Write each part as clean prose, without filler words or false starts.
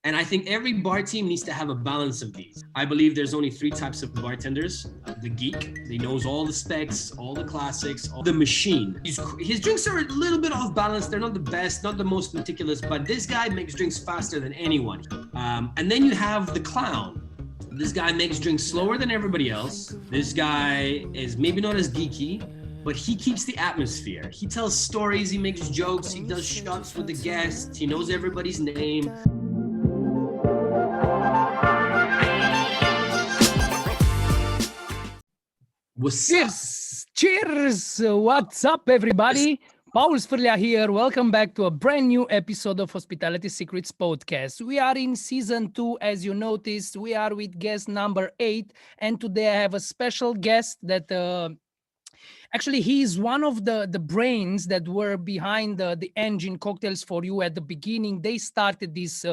And I think every bar team needs to have a balance of these. I believe there's only three types of bartenders. The geek, he knows all the specs, all the classics, all the machine. His drinks are a little bit off balance. They're not the best, not the most meticulous, but this guy makes drinks faster than anyone. And then you have the clown. This guy makes drinks slower than everybody else. This guy is maybe not as geeky, but he keeps the atmosphere. He tells stories, he makes jokes, he does shots with the guests, he knows everybody's name. Cheers! What's up, everybody? Bols here. Welcome back to a brand new episode of Hospitality Secrets podcast. We are in season 2, as you noticed. We are with guest number 8, and today I have a special guest that actually he is one of the brains that were behind the engine Cocktails for You at the beginning. They started this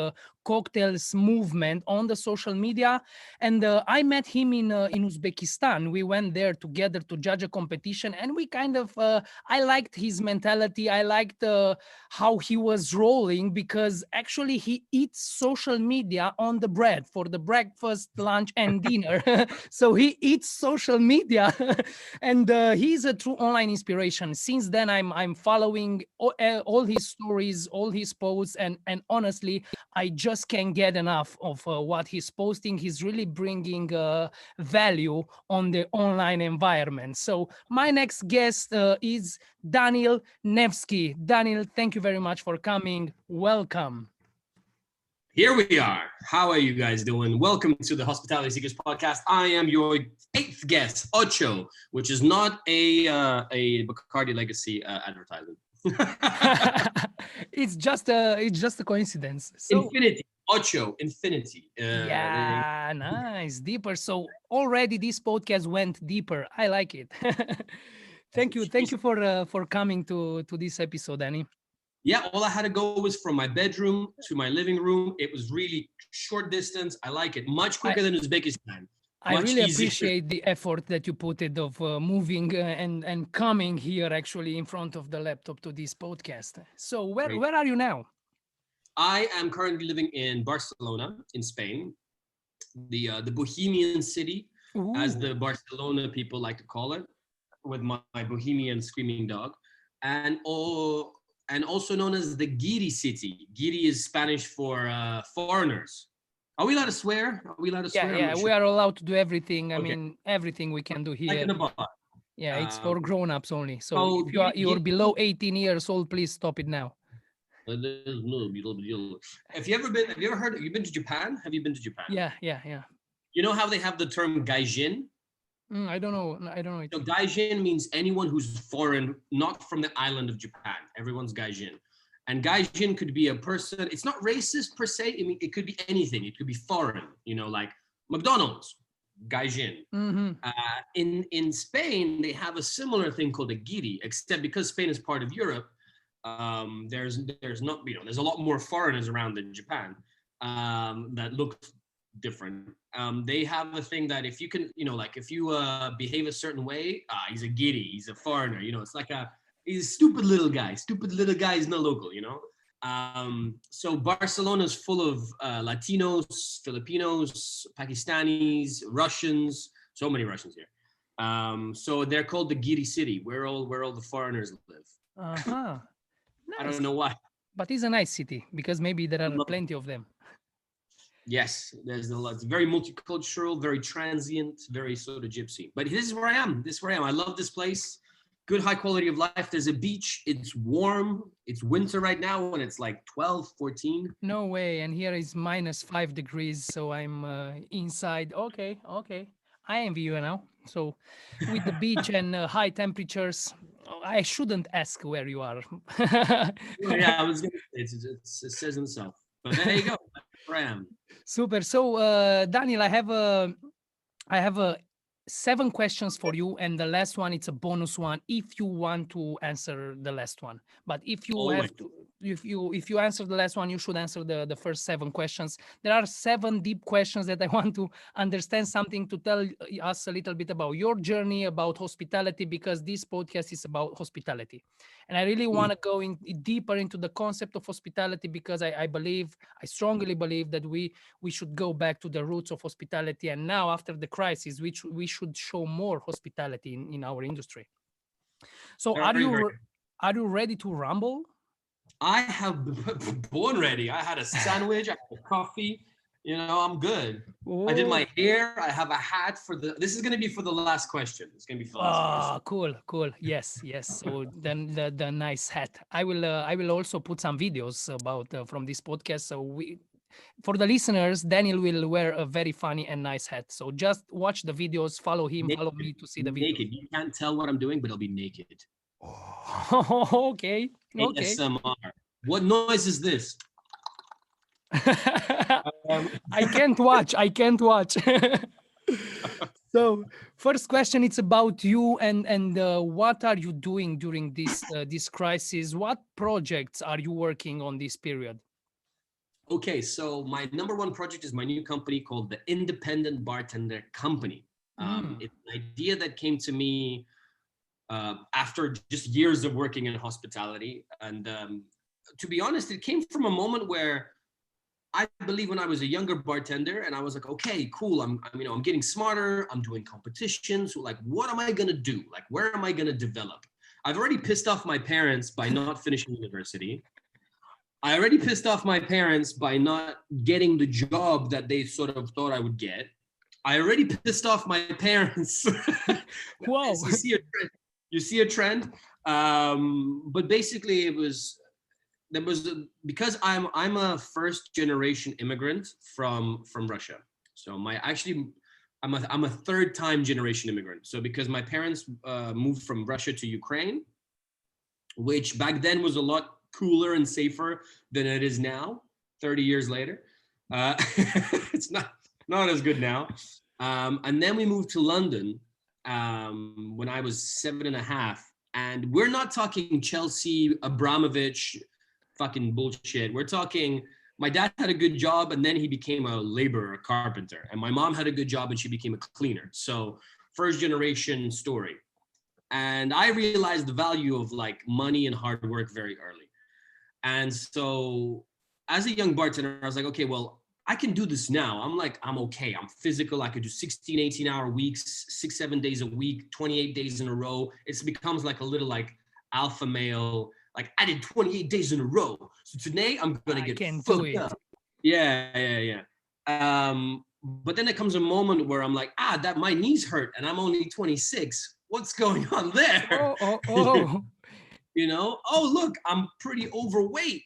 cocktails movement on the social media, and I met him in Uzbekistan. We went there together to judge a competition, and we kind of I liked his mentality. I liked how he was rolling, because actually he eats social media on the bread for the breakfast, lunch, and dinner. So he eats social media, and he's a true online inspiration. Since then, I'm following all his stories, all his posts, and honestly, I just can't get enough of what he's posting. He's really bringing value on the online environment. So my next guest is Danil Nevsky. Danil, thank you very much for coming. Welcome. Here we are. How are you guys doing? Welcome to the Hospitality Secrets podcast. I am your 8th guest, Ocho, which is not a Bacardi Legacy advertisement. It's just a coincidence. So, Infinity, Ocho, Infinity. Yeah, nice, deeper. So already this podcast went deeper. I like it. Thank you for coming to this episode, Danny. Yeah, all I had to go was from my bedroom to my living room. It was really short distance. I like it. Much quicker than Uzbekistan. I really appreciate the effort that you put it of moving and coming here actually in front of the laptop to this podcast. So where are you now? I am currently living in Barcelona, in Spain, the Bohemian city, Ooh. as the Barcelona people like to call it, with my Bohemian screaming dog, and also known as the Guiri city. Guiri is Spanish for foreigners. Are we allowed to swear? Are we allowed to swear? Yeah, we are allowed to do everything. I Okay. mean, everything we can do here. Like in a bar. Yeah, it's for grown-ups only. So Oh, if you're below 18 years old, please stop it now. Have you been to Japan? Have you been to Japan? Yeah. You know how they have the term gaijin? I don't know. So gaijin means anyone who's foreign, not from the island of Japan. Everyone's gaijin. And gaijin could be a person. It's not racist per se. I mean, it could be anything. It could be foreign, like McDonald's, gaijin. Mm-hmm. In Spain, they have a similar thing called a guiri, except because Spain is part of Europe, there's not, there's a lot more foreigners around than Japan that look different. They have a thing that if you can, if you behave a certain way, he's a guiri, he's a foreigner, it's like he's a stupid little guy. Stupid little guy is not local, So Barcelona is full of Latinos, Filipinos, Pakistanis, Russians, so many Russians here. So they're called the Guiri city, where all the foreigners live. Uh-huh. Nice. I don't know why. But it's a nice city, because maybe there are plenty of them. Yes, there's a lot. It's very multicultural, very transient, very sort of gypsy. But this is where I am. I love this place. Good high quality of life. There's a beach. It's warm. It's winter right now, and it's like 12, 14. No way. And here is -5 degrees, so I'm inside. Okay. I envy you now. So with the beach and high temperatures, I shouldn't ask where you are. Yeah, I was gonna say, it says himself. But there you go. Where I am. Super. So Daniel, I have 7 questions for you, and the last one, it's a bonus one if you want to answer the last one. But if you have to, if you answer the last one, you should answer the first 7 questions. There are 7 deep questions that I want to understand something, to tell us a little bit about your journey, about hospitality, because this podcast is about hospitality. And I really want to go in deeper into the concept of hospitality, because I strongly believe that we should go back to the roots of hospitality. And now, after the crisis, we should show more hospitality in our industry. So Very, very. are you ready to rumble? I have born ready. I had a sandwich, I had a coffee. You know, I'm good. Oh. I did my hair. I have a hat for the. This is going to be for the last question. It's going to be for the last question. Cool. Yes. So then the nice hat. I will also put some videos about from this podcast. So for the listeners, Daniel will wear a very funny and nice hat. So just watch the videos, follow him, follow me to see the video. Naked. You can't tell what I'm doing, but I'll be naked. Oh, okay. ASMR. What noise is this? I can't watch. So first question, it's about you and what are you doing during this crisis? What projects are you working on this period? Okay, so my number one project is my new company called the Independent Bartender Company. It's an idea that came to me after just years of working in hospitality. And to be honest, it came from a moment where I believe when I was a younger bartender, and I was like, okay, cool. I'm getting smarter. I'm doing competitions. So like, what am I gonna do? Like, where am I gonna develop? I've already pissed off my parents by not finishing university. I already pissed off my parents by not getting the job that they sort of thought I would get. I already pissed off my parents. Whoa. You see a trend. But basically because I'm a first generation immigrant from Russia. So I'm a third time generation immigrant. So because my parents moved from Russia to Ukraine, which back then was a lot cooler and safer than it is now, 30 years later. It's not as good now. And then we moved to London when I was 7.5. And we're not talking Chelsea, Abramovich, fucking bullshit. We're talking, my dad had a good job and then he became a laborer, a carpenter. And my mom had a good job and she became a cleaner. So first generation story. And I realized the value of like money and hard work very early. And so as a young bartender, I was like, okay, well, I can do this now. I'm okay. I'm physical. I could do 16, 18-hour weeks, 6-7 days a week, 28 days in a row. It becomes like a little like alpha male. Like I did 28 days in a row. So today I'm going to get fucked up. Yeah. But then there comes a moment where I'm like, that my knees hurt and I'm only 26. What's going on there? Oh. You know, look, I'm pretty overweight.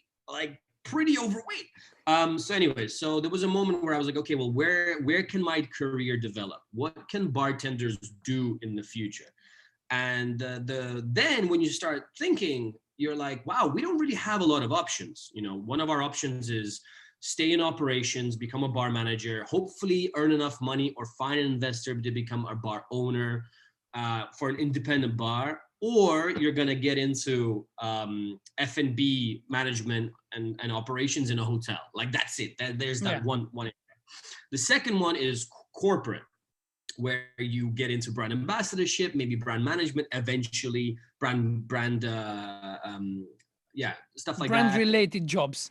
So anyway, so there was a moment where I was like, okay, well, where can my career develop? What can bartenders do in the future? And then when you start thinking, you're like, wow, we don't really have a lot of options. You know, one of our options is stay in operations, become a bar manager, hopefully earn enough money or find an investor to become a bar owner for an independent bar. Or you're going to get into F&B management and operations in a hotel. Like that's it. There's that one. The second one is corporate, where you get into brand ambassadorship, maybe brand management, eventually stuff like brand that. Related jobs.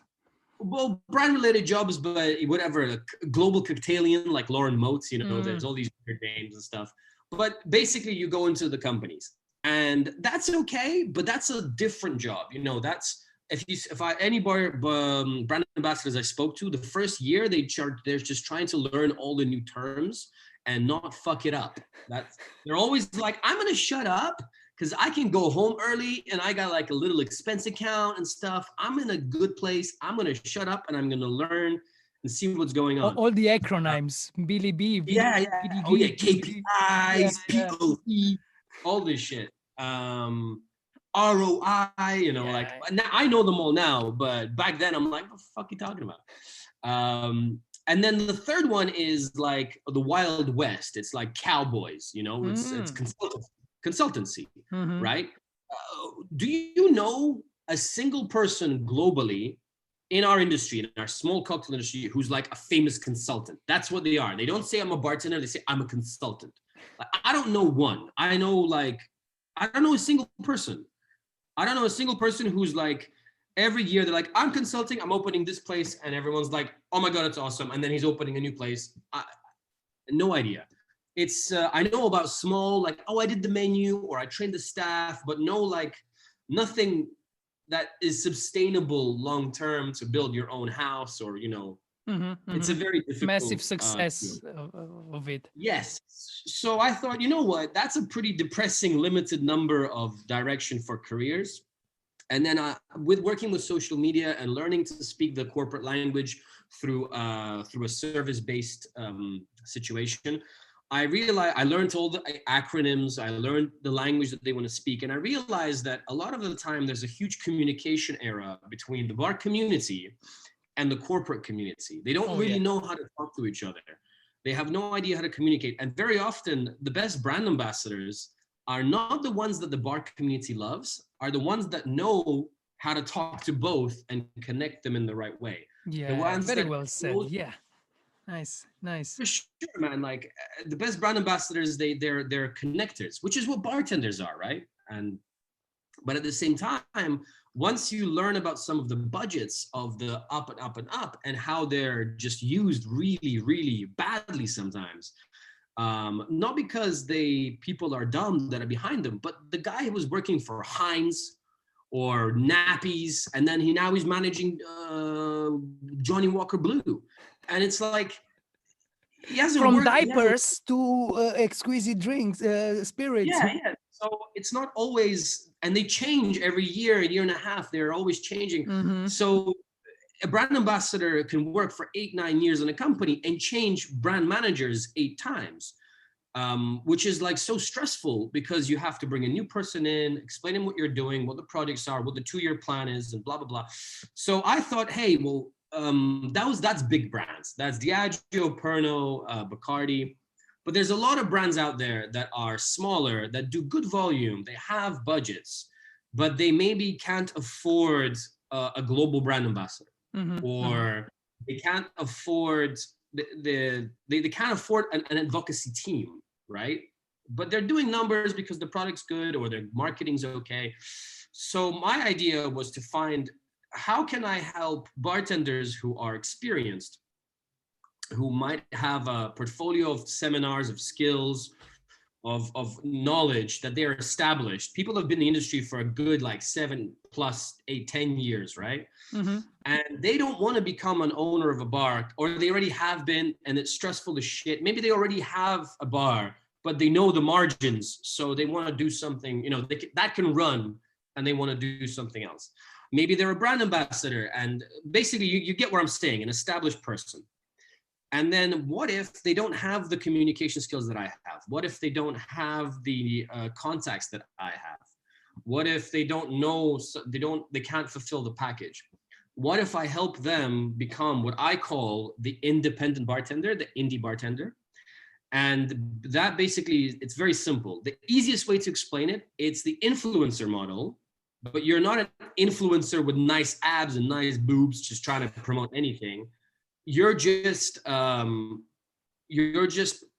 Well, brand related jobs, but whatever, global cocktailian like Lauren Moats, you know, there's all these weird names and stuff. But basically you go into the companies. And that's okay, but that's a different job. You know, that's any brand ambassadors I spoke to, the first year they're just trying to learn all the new terms and not fuck it up. They're always like, I'm gonna shut up because I can go home early and I got like a little expense account and stuff. I'm in a good place. I'm gonna shut up and I'm gonna learn and see what's going on. All the acronyms, Billy B. KPIs, POC, all this shit. ROI, like now I know them all now, but back then I'm like, what the fuck are you talking about? And then the third one is like the Wild West. It's like cowboys, it's consultancy, right? Do you know a single person globally in our industry, in our small cocktail industry, who's like a famous consultant. That's what they are. They don't say I'm a bartender, they say I'm a consultant. Like, I don't know one. I don't know a single person. I don't know a single person who's like, every year they're like, I'm consulting, I'm opening this place, and everyone's like, oh my God, it's awesome. And then he's opening a new place. No idea. It's, I know about small, like, oh, I did the menu or I trained the staff, but no, like, nothing that is sustainable long-term to build your own house or, it's a very difficult. Massive success of it. Yes. So I thought, you know what, that's a pretty depressing, limited number of direction for careers. And then with working with social media and learning to speak the corporate language through a service-based situation, I realized I learned all the acronyms, I learned the language that they want to speak. And I realized that a lot of the time there's a huge communication error between the bar community and the corporate community. They don't really know how to talk to each other. They have no idea how to communicate. And very often the best brand ambassadors are not the ones that the bar community loves, are the ones that know how to talk to both and connect them in the right way. Yeah, the ones very that well said. Yeah, nice. For sure, man. Like the best brand ambassadors, they're connectors, which is what bartenders are, right? But at the same time, once you learn about some of the budgets of the up and up and up and how they're just used really, really badly sometimes, not because people are dumb that are behind them, but the guy who was working for Heinz or Nappies, and then he's managing Johnny Walker Blue, and it's like he hasn't from worked, diapers to exquisite drinks, spirits. Yeah. So it's not always, and they change every year and a half. They're always changing. Mm-hmm. So a brand ambassador can work for 8-9 years in a company and change brand managers 8 times, which is like so stressful because you have to bring a new person in, explain them what you're doing, what the projects are, what the 2-year plan is, and blah, blah, blah. So I thought, hey, well, that's big brands. That's Diageo, Pernod, Bacardi. But there's a lot of brands out there that are smaller, that do good volume, they have budgets, but they maybe can't afford a global brand ambassador, or they can't afford they can't afford an advocacy team, right? But they're doing numbers because the product's good or their marketing's okay. So my idea was to find, how can I help bartenders who are experienced, who might have a portfolio of seminars, of skills, of knowledge that they're established. People have been in the industry for a good 7 plus 8, 10 years, right? Mm-hmm. And they don't want to become an owner of a bar, or they already have been and it's stressful as shit. Maybe they already have a bar, but they know the margins. So they want to do something, that can run, and they want to do something else. Maybe they're a brand ambassador, and basically you get what I'm saying, an established person. And then what if they don't have the communication skills that I have? What if they don't have the contacts that I have? What if they don't know, they can't fulfill the package? What if I help them become what I call the independent bartender, the indie bartender? And that basically, it's very simple. The easiest way to explain it, it's the influencer model, but you're not an influencer with nice abs and nice boobs just trying to promote anything. You're just in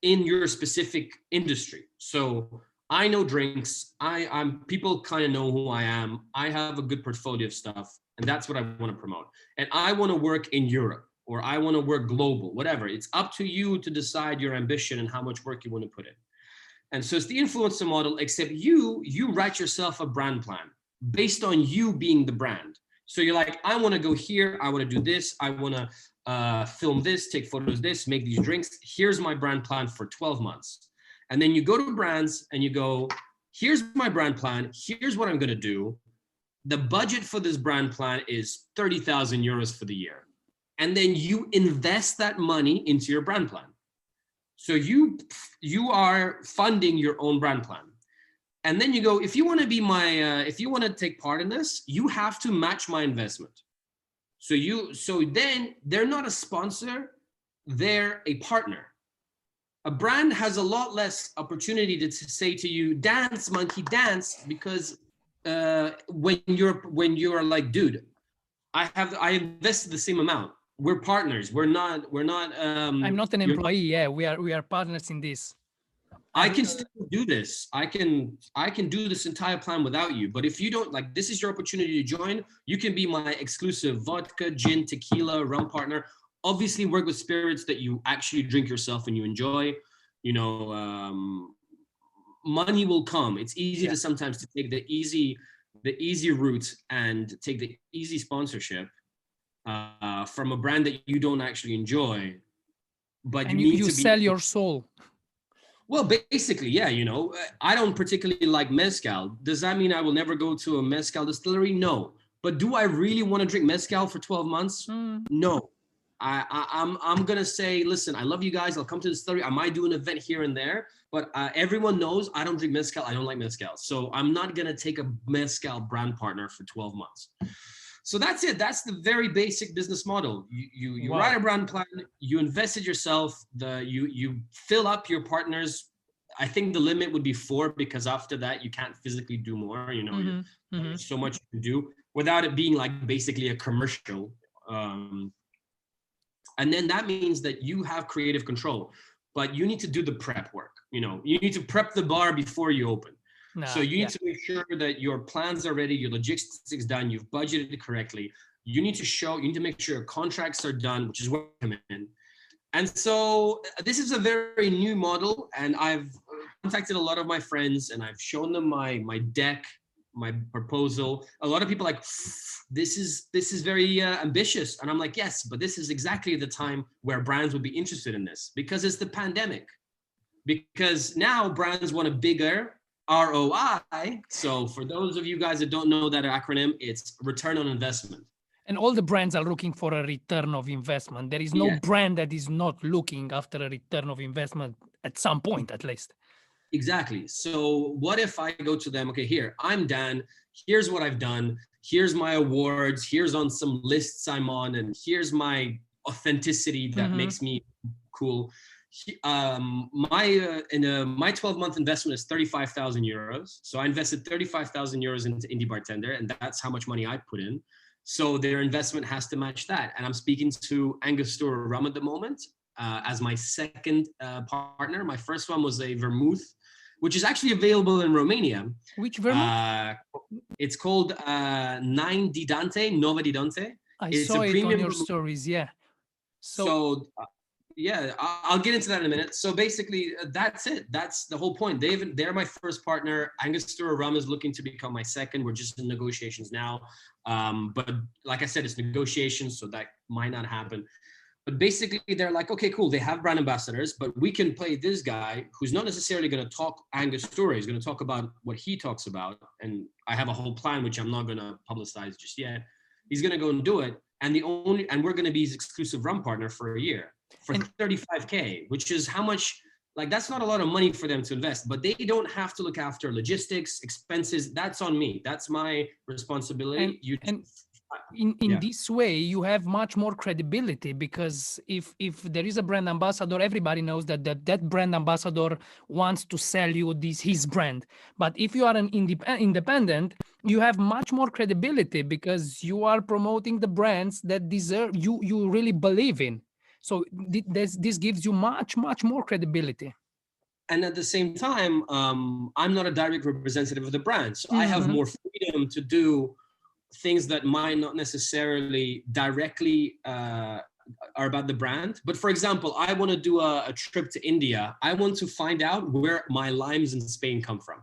your specific industry. So I know drinks. I'm people kind of know who I am. I have a good portfolio of stuff, and that's what I want to promote. And I want to work in Europe, or I want to work global, whatever. It's up to you to decide your ambition and how much work you want to put in. And so it's the influencer model, except you write yourself a brand plan based on you being the brand. So you're like, I want to go here. I want to do this. I want to film this, take photos, this, make these drinks. Here's my brand plan for 12 months. And then you go to brands and you go, here's my brand plan. Here's what I'm going to do. The budget for this brand plan is 30,000 euros for the year. And then you invest that money into your brand plan. So you are funding your own brand plan. And then you go, if you want to be if you want to take part in this, you have to match my investment. So then they're not a sponsor, they're a partner. A brand has a lot less opportunity to say to you, dance, monkey, dance, because when you're like, dude, I invested the same amount. We're partners. We're not. I'm not an You're employee. Yeah, we are partners in this. I can still do this. I can do this entire plan without you. But if you don't, like, this is your opportunity to join. You can be my exclusive vodka, gin, tequila, rum partner. Obviously, work with spirits that you actually drink yourself and you enjoy. You know, money will come. It's easy to sometimes to take the easy route and take the easy sponsorship from a brand that you don't actually enjoy. But And you need you to sell your soul. Well, basically, yeah, you know, I don't particularly like mezcal. Does that mean I will never go to a mezcal distillery? No. But do I really want to drink mezcal for 12 months? No. I'm gonna say, listen, I love you guys. I'll come to the distillery. I might do an event here and there, but everyone knows I don't drink mezcal. I don't like mezcal, so I'm not gonna take a mezcal brand partner for 12 months. So that's it. That's the very basic business model. You Wow. write a brand plan. You invest in yourself. You fill up your partners. I think the limit would be 4 because after that you can't physically do more. You know, there's so much you can do without it being like basically a commercial. And then that means that you have creative control, but you need to do the prep work. You know, you need to prep the bar before you open. So you need to make sure that your plans are ready, your logistics done, you've budgeted correctly. You need to make sure your contracts are done, which is where I come in. And so this is a very new model, and I've contacted a lot of my friends and I've shown them my deck, my proposal. A lot of people are like, this is very ambitious. And I'm like, yes, but this is exactly the time where brands would be interested in this, because it's the pandemic. Because now brands want a bigger ROI. So for those of you guys that don't know that acronym, it's return on investment. And all the brands are looking for a return of investment. There is no brand that is not looking after a return of investment at some point, at least. Exactly. So what if I go to them, okay, here, I'm Dan, here's what I've done, here's my awards, here's on some lists I'm on, and here's my authenticity that makes me cool. My 12-month investment is 35,000 euros. So I invested 35,000 euros into Indie Bartender, and that's how much money I put in. So their investment has to match that. And I'm speaking to Angostura Rum at the moment as my second partner. My first one was a vermouth, which is actually available in Romania. Which vermouth? It's called 9 di Dante, Nova di Dante. I saw it on your stories, yeah. So yeah, I'll get into that in a minute. So basically, that's it. That's the whole point. They're my first partner. Angostura Rum is looking to become my second. We're just in negotiations now. But like I said, it's negotiations, so that might not happen. But basically, they're like, okay, cool. They have brand ambassadors, but we can play this guy who's not necessarily going to talk Angostura. He's going to talk about what he talks about. And I have a whole plan, which I'm not going to publicize just yet. He's going to go and do it. And we're going to be his exclusive rum partner for a year. For 35K, which is how much, like, that's not a lot of money for them to invest, but they don't have to look after logistics, expenses. That's on me. That's my responsibility. In this way, you have much more credibility, because if there is a brand ambassador, everybody knows that brand ambassador wants to sell you his brand. But if you are an independent, you have much more credibility because you are promoting the brands that deserve you really believe in. So this gives you much more credibility. And at the same time, I'm not a direct representative of the brand. So I have more freedom to do things that might not necessarily directly are about the brand. But for example, I want to do a trip to India. I want to find out where my limes in Spain come from.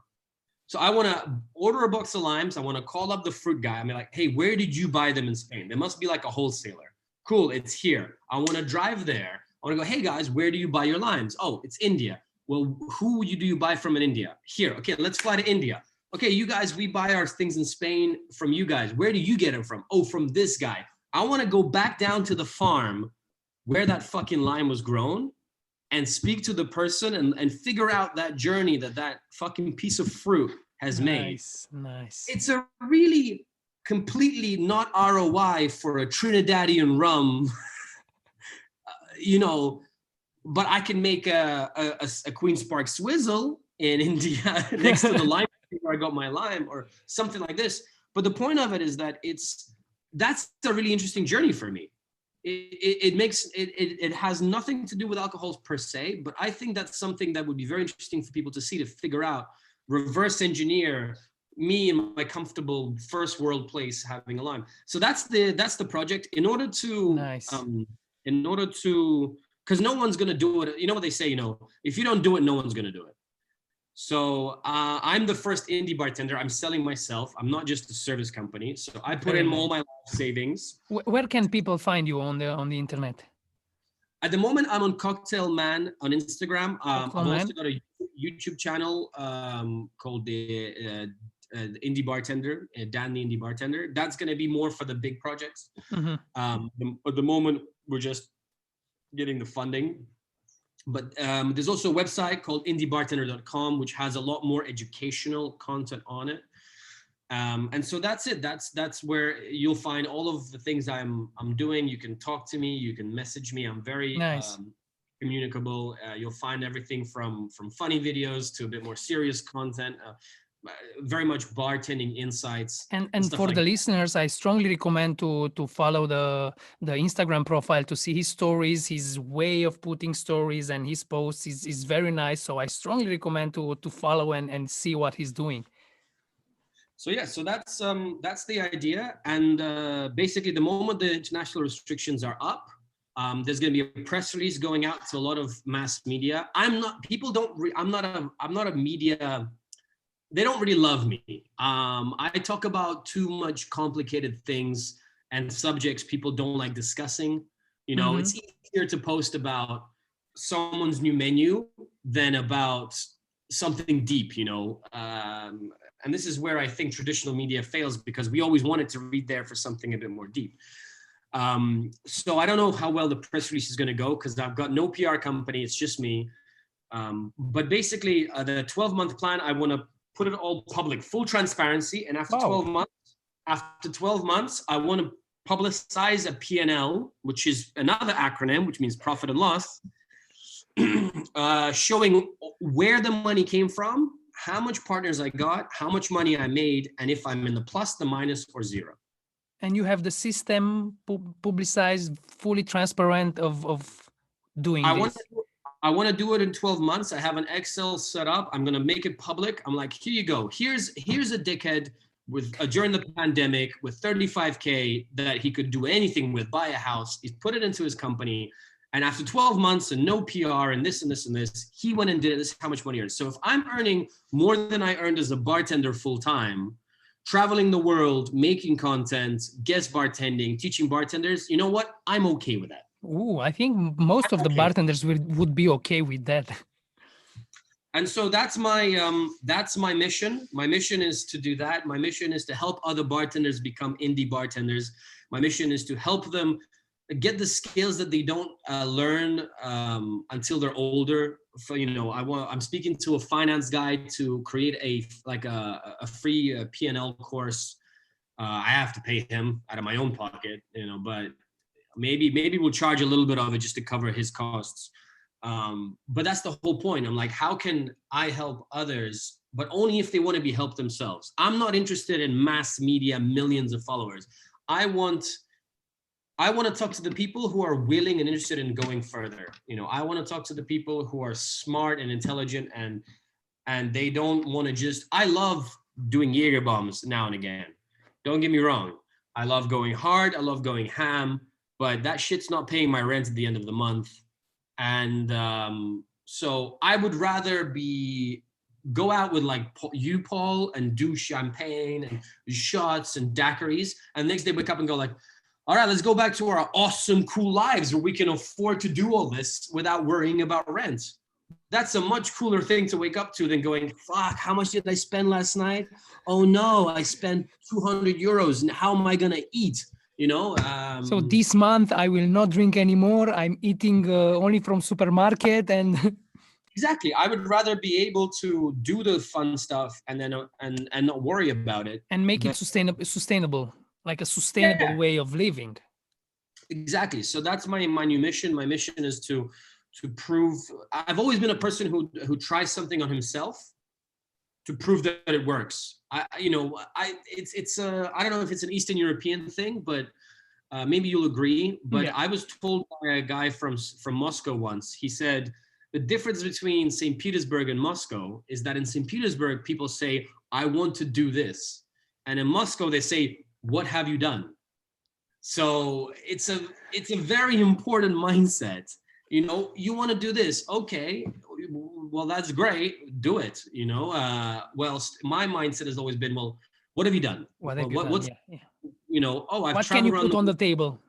So I want to order a box of limes. I want to call up the fruit guy. I'm like, hey, where did you buy them in Spain? There must be like a wholesaler. Cool, it's here. I want to drive there. I want to go, hey guys, where do you buy your limes? Oh, it's India. Well, who do you buy from in India? Here, okay, let's fly to India. Okay, you guys, we buy our things in Spain from you guys. Where do you get them from? Oh, from this guy. I want to go back down to the farm where that fucking lime was grown and speak to the person and figure out that journey that fucking piece of fruit has made. Nice. It's a really completely not ROI for a Trinidadian rum, but I can make a Queen's Park Swizzle in India next to the lime where I got my lime or something like this. But the point of it is that that's a really interesting journey for me. It has nothing to do with alcohols per se, but I think that's something that would be very interesting for people to see, to figure out, reverse engineer me in my comfortable first world place having a lime. So that's the project. In order to because no one's gonna do it. You know what they say, if you don't do it, no one's gonna do it. So I'm the first indie bartender. I'm selling myself. I'm not just a service company. So I put in all my life savings. Where can people find you on the internet? At the moment, I'm on Cocktail Man on Instagram. I've also got a YouTube channel called the Indie Bartender, Dan the Indie Bartender. That's going to be more for the big projects. At the moment, we're just getting the funding. But there's also a website called indiebartender.com, which has a lot more educational content on it. And so that's it. That's where you'll find all of the things I'm doing. You can talk to me. You can message me. I'm very communicable. You'll find everything from funny videos to a bit more serious content. Very much bartending insights. And for the listeners, I strongly recommend to follow the Instagram profile to see his stories. His way of putting stories and his posts is very nice. So I strongly recommend to follow and see what he's doing. So yeah, so that's the idea. And basically, the moment the international restrictions are up, there's going to be a press release going out to a lot of mass media. I'm not a media. They don't really love me. I talk about too much complicated things and subjects people don't like discussing. It's easier to post about someone's new menu than about something deep, and this is where I think traditional media fails, because we always wanted to read there for something a bit more deep. So I don't know how well the press release is going to go, because I've got no PR company. It's just me. But basically, the 12-month plan, I want to put it all public, full transparency. And after 12 months, I want to publicize a P&L, which is another acronym, which means profit and loss, showing where the money came from, how much partners I got, how much money I made, and if I'm in the plus, the minus, or zero. And you have the system publicized, fully transparent of doing this. I want to do it in 12 months. I have an Excel set up. I'm going to make it public. I'm like, here you go. Here's a dickhead with during the pandemic with 35K that he could do anything with, buy a house. He's put it into his company. And after 12 months and no PR and this and this and this, he went and did it. This is how much money he earned. So if I'm earning more than I earned as a bartender full time, traveling the world, making content, guest bartending, teaching bartenders, you know what? I'm okay with that. Ooh, I think most of the bartenders would be okay with that. And so that's my mission. My mission is to do that. My mission is to help other bartenders become indie bartenders. My mission is to help them get the skills that they don't learn until they're older. I'm speaking to a finance guy to create a free P&L course. I have to pay him out of my own pocket, but maybe we'll charge a little bit of it just to cover his costs. But that's the whole point. I'm like, how can I help others, but only if they want to be helped themselves. I'm not interested in mass media, millions of followers. I want to talk to the people who are willing and interested in going further. I want to talk to the people who are smart and intelligent and they don't want to just, I love doing Jaeger bombs now and again. Don't get me wrong. I love going hard. I love going ham, but that shit's not paying my rent at the end of the month. And so I would rather go out with like you, Paul, and do champagne and shots and daiquiris. And next day wake up and go like, all right, let's go back to our awesome, cool lives where we can afford to do all this without worrying about rent. That's a much cooler thing to wake up to than going, fuck, how much did I spend last night? Oh no, I spent 200 euros. And how am I going to eat? So this month I will not drink anymore. I'm eating only from supermarket and exactly. I would rather be able to do the fun stuff and then and not worry about it and make it sustainable, like a sustainable way of living. Exactly. So that's my new mission. My mission is to prove. I've always been a person who tries something on himself, to prove that it works. It's I don't know if it's an Eastern European thing, but maybe you'll agree. But I was told by a guy from Moscow once. He said the difference between St. Petersburg and Moscow is that in St. Petersburg people say, "I want to do this," and in Moscow they say, "What have you done?" So it's a very important mindset. You want to do this, okay? Well, that's great. Do it. My mindset has always been, well, what have you done? What have you done? What's I've what can you put on the table?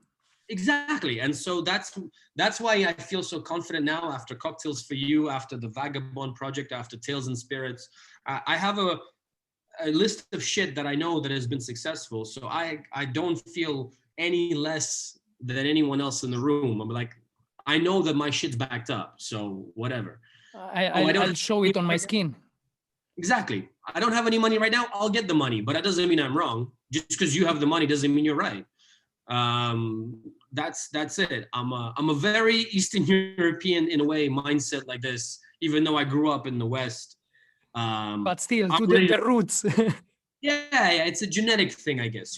Exactly. And so that's why I feel so confident now after Cocktails for You, after the Vagabond Project, after Tales and Spirits. I have a list of shit that I know that has been successful. So I don't feel any less than anyone else in the room. I'm like, I know that my shit's backed up. So whatever. I'll show it on my skin. Exactly. I don't have any money right now. I'll get the money, but that doesn't mean I'm wrong. Just because you have the money doesn't mean you're right. That's it. I'm a very Eastern European in a way mindset like this, even though I grew up in the West. But still, to the roots. Yeah, it's a genetic thing, I guess,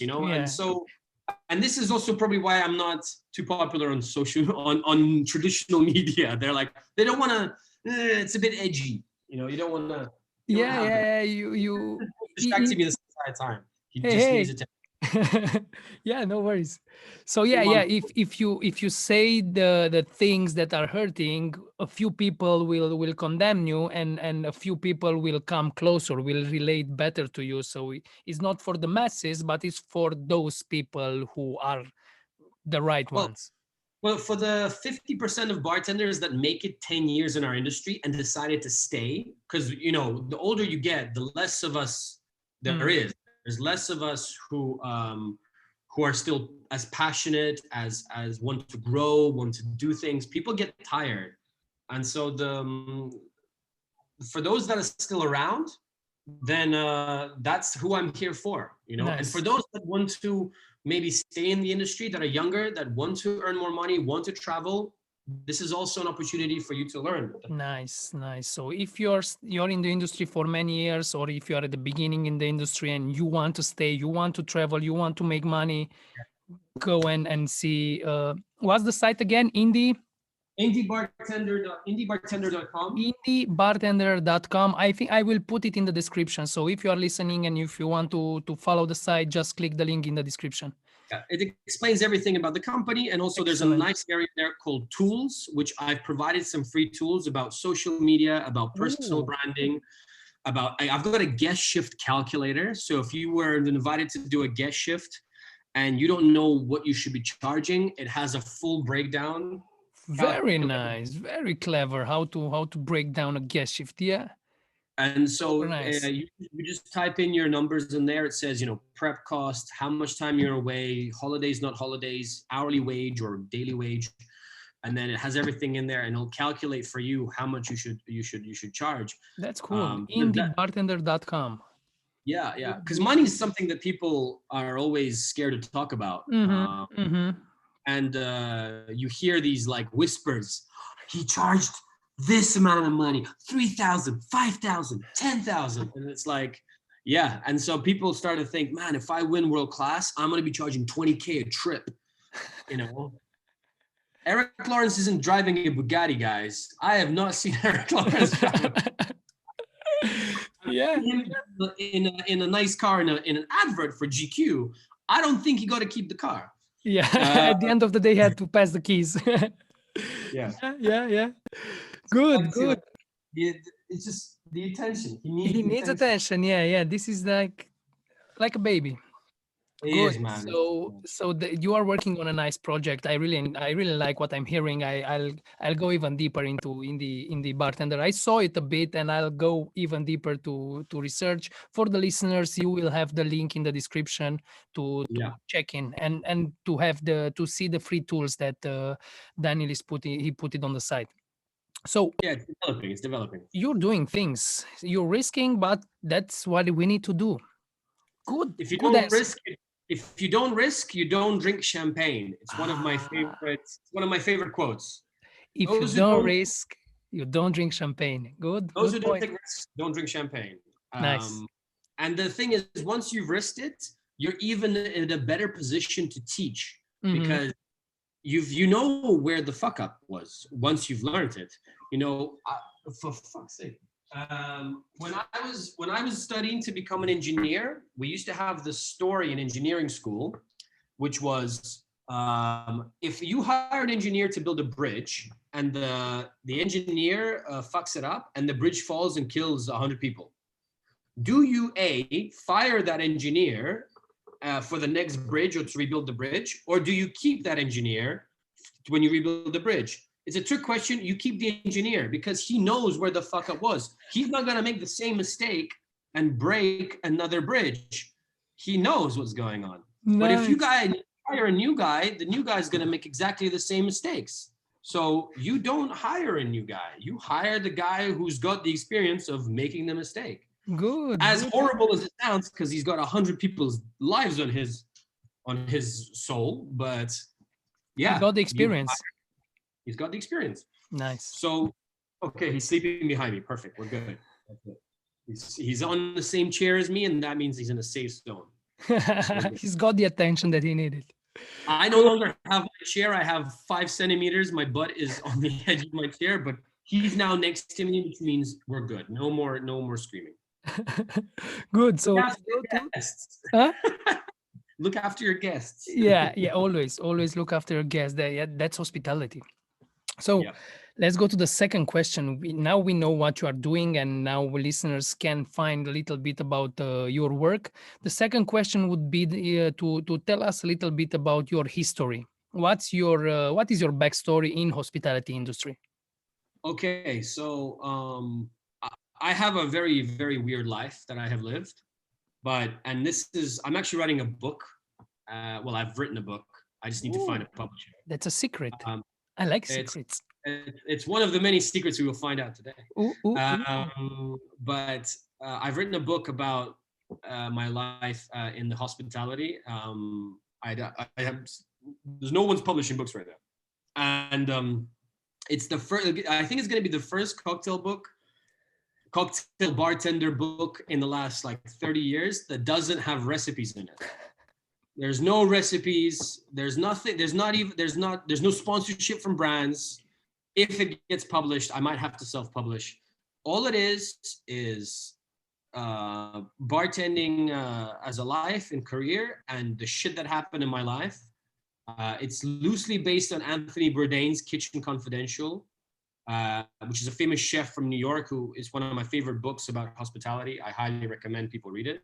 and this is also probably why I'm not too popular on on traditional media. They don't want to. It's a bit edgy, you don't want to. You distracting me the entire time. He just needs attention. Yeah, no worries. So if you say the things that are hurting, a few people will condemn you, and a few people will come closer, will relate better to you. So it's not for the masses, but it's for those people who are the right ones. Well, for the 50% of bartenders that make it 10 years in our industry and decided to stay, because the older you get, the less of us there is. There's less of us who are still as passionate, as want to grow, want to do things. People get tired, and so for those that are still around, then that's who I'm here for. Nice. And for those that want to maybe stay in the industry, that are younger, that want to earn more money, want to travel, this is also an opportunity for you to learn. Nice. So if you're in the industry for many years, or if you are at the beginning in the industry and you want to stay, you want to travel, you want to make money, go and see. What's the site again? indiebartender.com. indiebartender.com. I think I will put it in the description. So if you are listening and if you want to follow the site, just click the link in the description. Yeah, it explains everything about the company. And also there's a nice area there called tools, which I've provided some free tools about social media, about personal branding, I've got a guest shift calculator. So if you were invited to do a guest shift and you don't know what you should be charging, it has a full breakdown. Very nice, very clever. How to break down a guest shift, yeah. And so you just type in your numbers in there. It says, prep cost, how much time you're away, holidays, not holidays, hourly wage or daily wage. And then it has everything in there, and it'll calculate for you how much you should charge. That's cool. indiebartender.com. Yeah. Because money is something that people are always scared to talk about. And you hear these like whispers. He charged this amount of money, 3,000, 5,000, 10,000. And it's like, yeah. And so people start to think, man, if I win world class, I'm going to be charging 20K a trip, Eric Lawrence isn't driving a Bugatti, guys. I have not seen Eric Lawrence drive. Yeah. In a nice car, in an advert for GQ. I don't think he got to keep the car. Yeah. At the end of the day, he had to pass the keys. Yeah. Good. It's just the attention. He needs attention. Yeah. This is like a baby. Good. Is, man. So you are working on a nice project. I really like what I'm hearing. I'll go even deeper in the bartender. I saw it a bit, and I'll go even deeper to research. For the listeners, you will have the link in the description to check in and to see the free tools that Danil is put it on the site. So yeah, it's developing. You're doing things. You're risking, but that's what we need to do. Good. If you don't risk, you don't drink champagne. It's one of my favorites. It's one of my favorite quotes. If you don't risk, you don't drink champagne. Good. Those who don't take risks don't drink champagne. Nice. And the thing is, once you've risked it, you're even in a better position to teach, because you know where the fuck up was once you've learned it. For fuck's sake. When I was studying to become an engineer, we used to have this story in engineering school, which was, if you hire an engineer to build a bridge and the engineer fucks it up and the bridge falls and kills 100 people, do you fire that engineer for the next bridge or to rebuild the bridge, or do you keep that engineer when you rebuild the bridge? It's a trick question. You keep the engineer because he knows where the fuck up was. He's not gonna make the same mistake and break another bridge. He knows what's going on. Nice. But if you hire a new guy, the new guy's gonna make exactly the same mistakes. So you don't hire a new guy. You hire the guy who's got the experience of making the mistake. Good. As horrible as it sounds, because he's got 100 people's lives on his soul, but yeah, he got the experience. He's got the experience. Nice. So, okay, he's sleeping behind me. Perfect. We're good. He's on the same chair as me, and that means he's in a safe zone. He's got the attention that he needed. I no longer have my chair. I have 5 centimeters. My butt is on the edge of my chair, but he's now next to me, which means we're good. No more screaming. Good. So look after your guests. yeah, always look after your guests. That's hospitality. So let's go to the second question. Now we know what you are doing, and now listeners can find a little bit about your work. The second question would be to tell us a little bit about your history. What is your backstory in hospitality industry? Okay, so I have a very, very weird life that I have lived, I'm actually writing a book. I've written a book. I just need to find a publisher. That's a secret. I like secrets. It's one of the many secrets we will find out today. But I've written a book about my life in the hospitality. There's no one's publishing books right now, and it's the first. I think it's going to be the first cocktail bartender book in the last 30 years that doesn't have recipes in it. There's no recipes. There's nothing. There's no sponsorship from brands. If it gets published, I might have to self-publish. All it is bartending as a life and career, and the shit that happened in my life. It's loosely based on Anthony Bourdain's Kitchen Confidential, which is a famous chef from New York who is one of my favorite books about hospitality. I highly recommend people read it.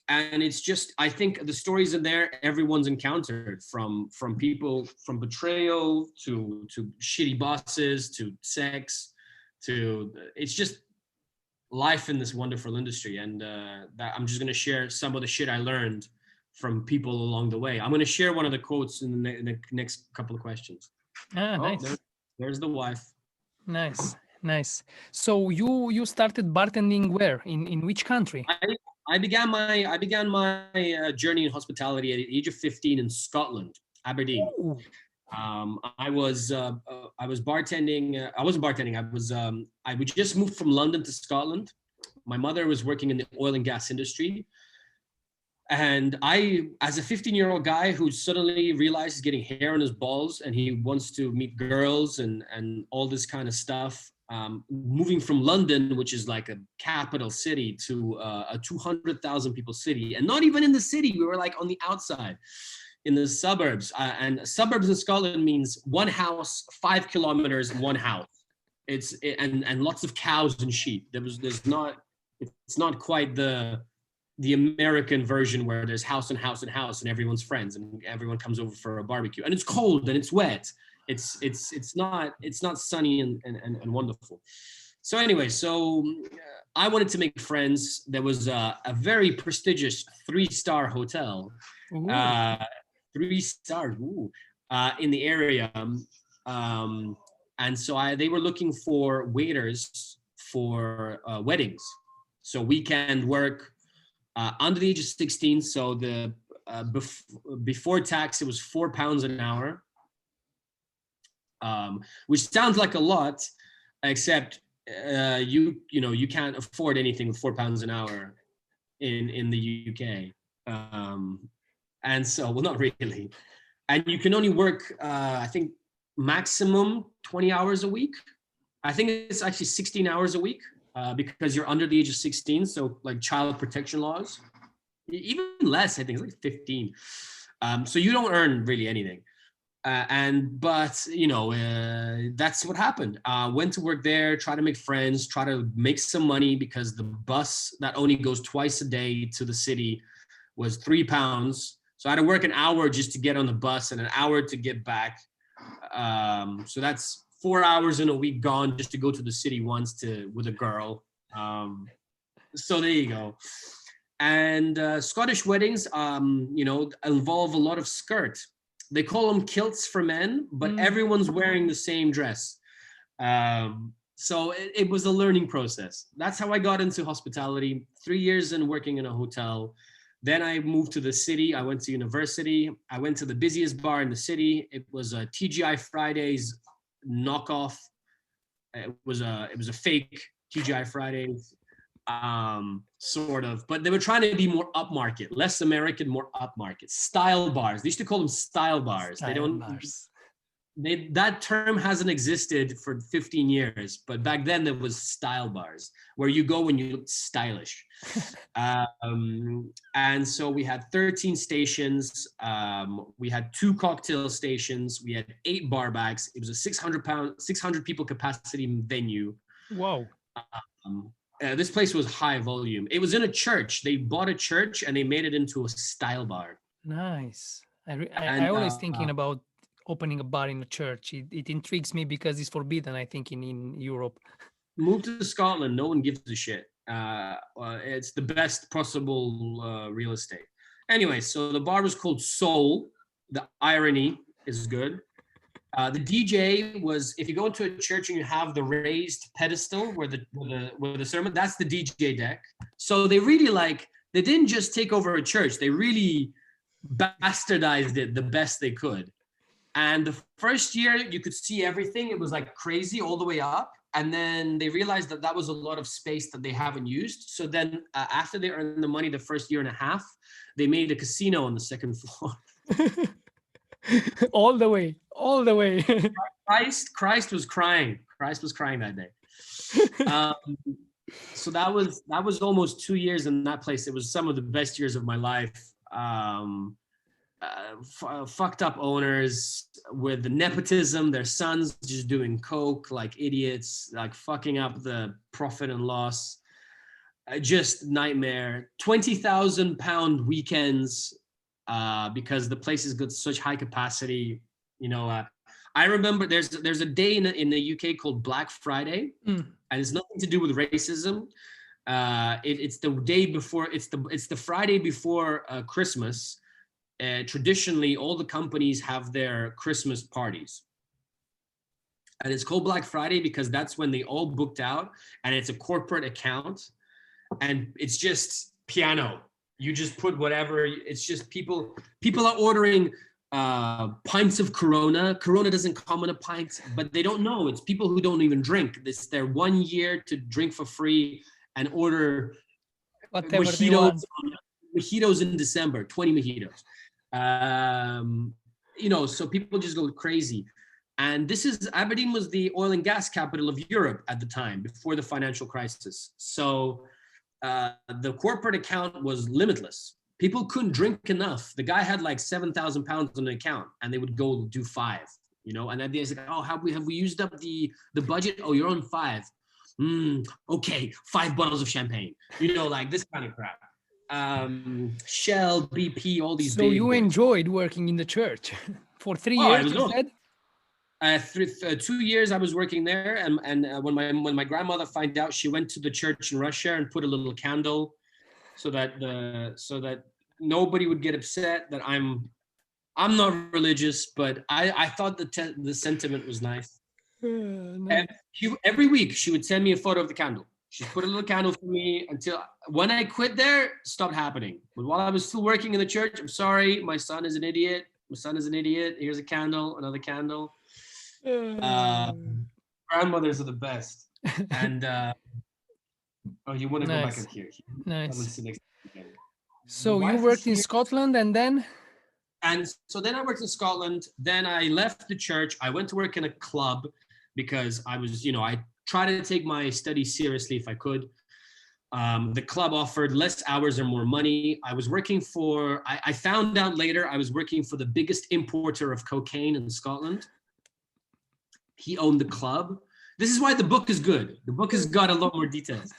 And it's just, I think the stories in there, everyone's encountered, from people, from betrayal to shitty bosses to sex to, it's just life in this wonderful industry. And that I'm just going to share some of the shit I learned from people along the way. I'm going to share one of the quotes in the next couple of questions. Nice. There's the wife. Nice. So you started bartending where? In which country? I began my journey in hospitality at the age of 15 in Scotland, Aberdeen. I was bartending. I wasn't bartending. I just moved from London to Scotland. My mother was working in the oil and gas industry. And I, as a 15-year-old guy who suddenly realized he's getting hair on his balls and he wants to meet girls and all this kind of stuff, moving from London, which is like a capital city, to a 200,000 people city, and not even in the city, we were on the outside, in the suburbs. And suburbs in Scotland means one house, 5 kilometers, one house. And lots of cows and sheep. It's not quite the American version where there's house and house and house and everyone's friends and everyone comes over for a barbecue, and it's cold and it's wet. It's not sunny and wonderful. So anyway, I wanted to make friends. There was a very prestigious 3-star hotel, 3 stars, in the area, and so they were looking for waiters for weddings, so weekend work. Under the age of 16, so the before tax, it was £4 an hour, which sounds like a lot, except you can't afford anything with £4 an hour in the UK. And so, well, not really. And you can only work, I think, maximum 20 hours a week. I think it's actually 16 hours a week because you're under the age of 16. So like child protection laws, even less, I think it's like 15. So you don't earn really anything. But that's what happened. Went to work there, try to make friends, try to make some money because the bus that only goes twice a day to the city was £3. So I had to work an hour just to get on the bus and an hour to get back. So that's 4 hours in a week gone just to go to the city once with a girl. So there you go. And Scottish weddings, involve a lot of skirt. They call them kilts for men, but everyone's wearing the same dress. So it was a learning process. That's how I got into hospitality. 3 years in working in a hotel. Then I moved to the city. I went to university. I went to the busiest bar in the city. It was a TGI Fridays knockoff. It was a fake TGI Fridays, sort of. But they were trying to be more upmarket, less American, more upmarket. Style bars. They used to call them style bars. That term hasn't existed for 15 years, but back then there was style bars where you go when you look stylish. And so we had 13 stations. We had 2 cocktail stations. We had 8 bar backs. It was a 600 people capacity venue. Wow. This place was high volume. It was in a church. They bought a church and they made it into a style bar. Nice. I always thinking about opening a bar in a church. It intrigues me because it's forbidden, I think, in Europe. Move to Scotland, no one gives a shit. It's the best possible real estate. Anyway, so the bar was called Soul. The irony is good. The DJ was, if you go into a church and you have the raised pedestal where the sermon, that's the DJ deck. So they didn't just take over a church. They really bastardized it the best they could. And the first year you could see everything. It was like crazy all the way up. And then they realized that was a lot of space that they haven't used. So then after they earned the money the first year and a half, they made a casino on the second floor. all the way. Christ was crying. Christ was crying that day. So that was almost 2 years in that place. It was some of the best years of my life. Fucked up owners with the nepotism, their sons just doing coke like idiots, like fucking up the profit and loss. Just nightmare. £20,000 weekends because the place has got such high capacity. I remember there's a day in the UK called Black Friday, and it's nothing to do with racism. It's the day before. It's the Friday before Christmas. Traditionally, all the companies have their Christmas parties. And it's called Black Friday because that's when they all booked out, and it's a corporate account, and it's just piano. You just put whatever, it's just people are ordering pints of Corona. Corona doesn't come in a pint, but they don't know. It's people who don't even drink. It's their 1 year to drink for free and order whatever mojitos in December, 20 mojitos. So people just go crazy. And Aberdeen was the oil and gas capital of Europe at the time, before the financial crisis. So the corporate account was limitless. People couldn't drink enough. The guy had like £7,000 on the account, and they would go do 5, and then there's like, oh, have we used up the budget? Oh, you're on 5. Okay, 5 bottles of champagne, like this kind of crap. Shell, BP, all these. So you enjoyed working in the church for 3 years, you said? 2 years I was working there, and when my grandmother found out, she went to the church in Russia and put a little candle so that nobody would get upset that I'm not religious, but I thought the sentiment was nice. Nice. And every week she would send me a photo of the candle. She put a little candle for me until when I quit there, it stopped happening. But while I was still working in the church, I'm sorry, my son is an idiot. Here's a candle, another candle. Grandmothers are the best. And oh, you want to go back Nice. and hear? Nice. Next. The So you wife is worked in here. Scotland and then? And so then I worked in Scotland. Then I left the church. I went to work in a club because I was, I tried to take my studies seriously if I could. The club offered less hours or more money. I was working for, I found out later, I was working for the biggest importer of cocaine in Scotland. He owned the club. This is why the book is good. The book has got a lot more details.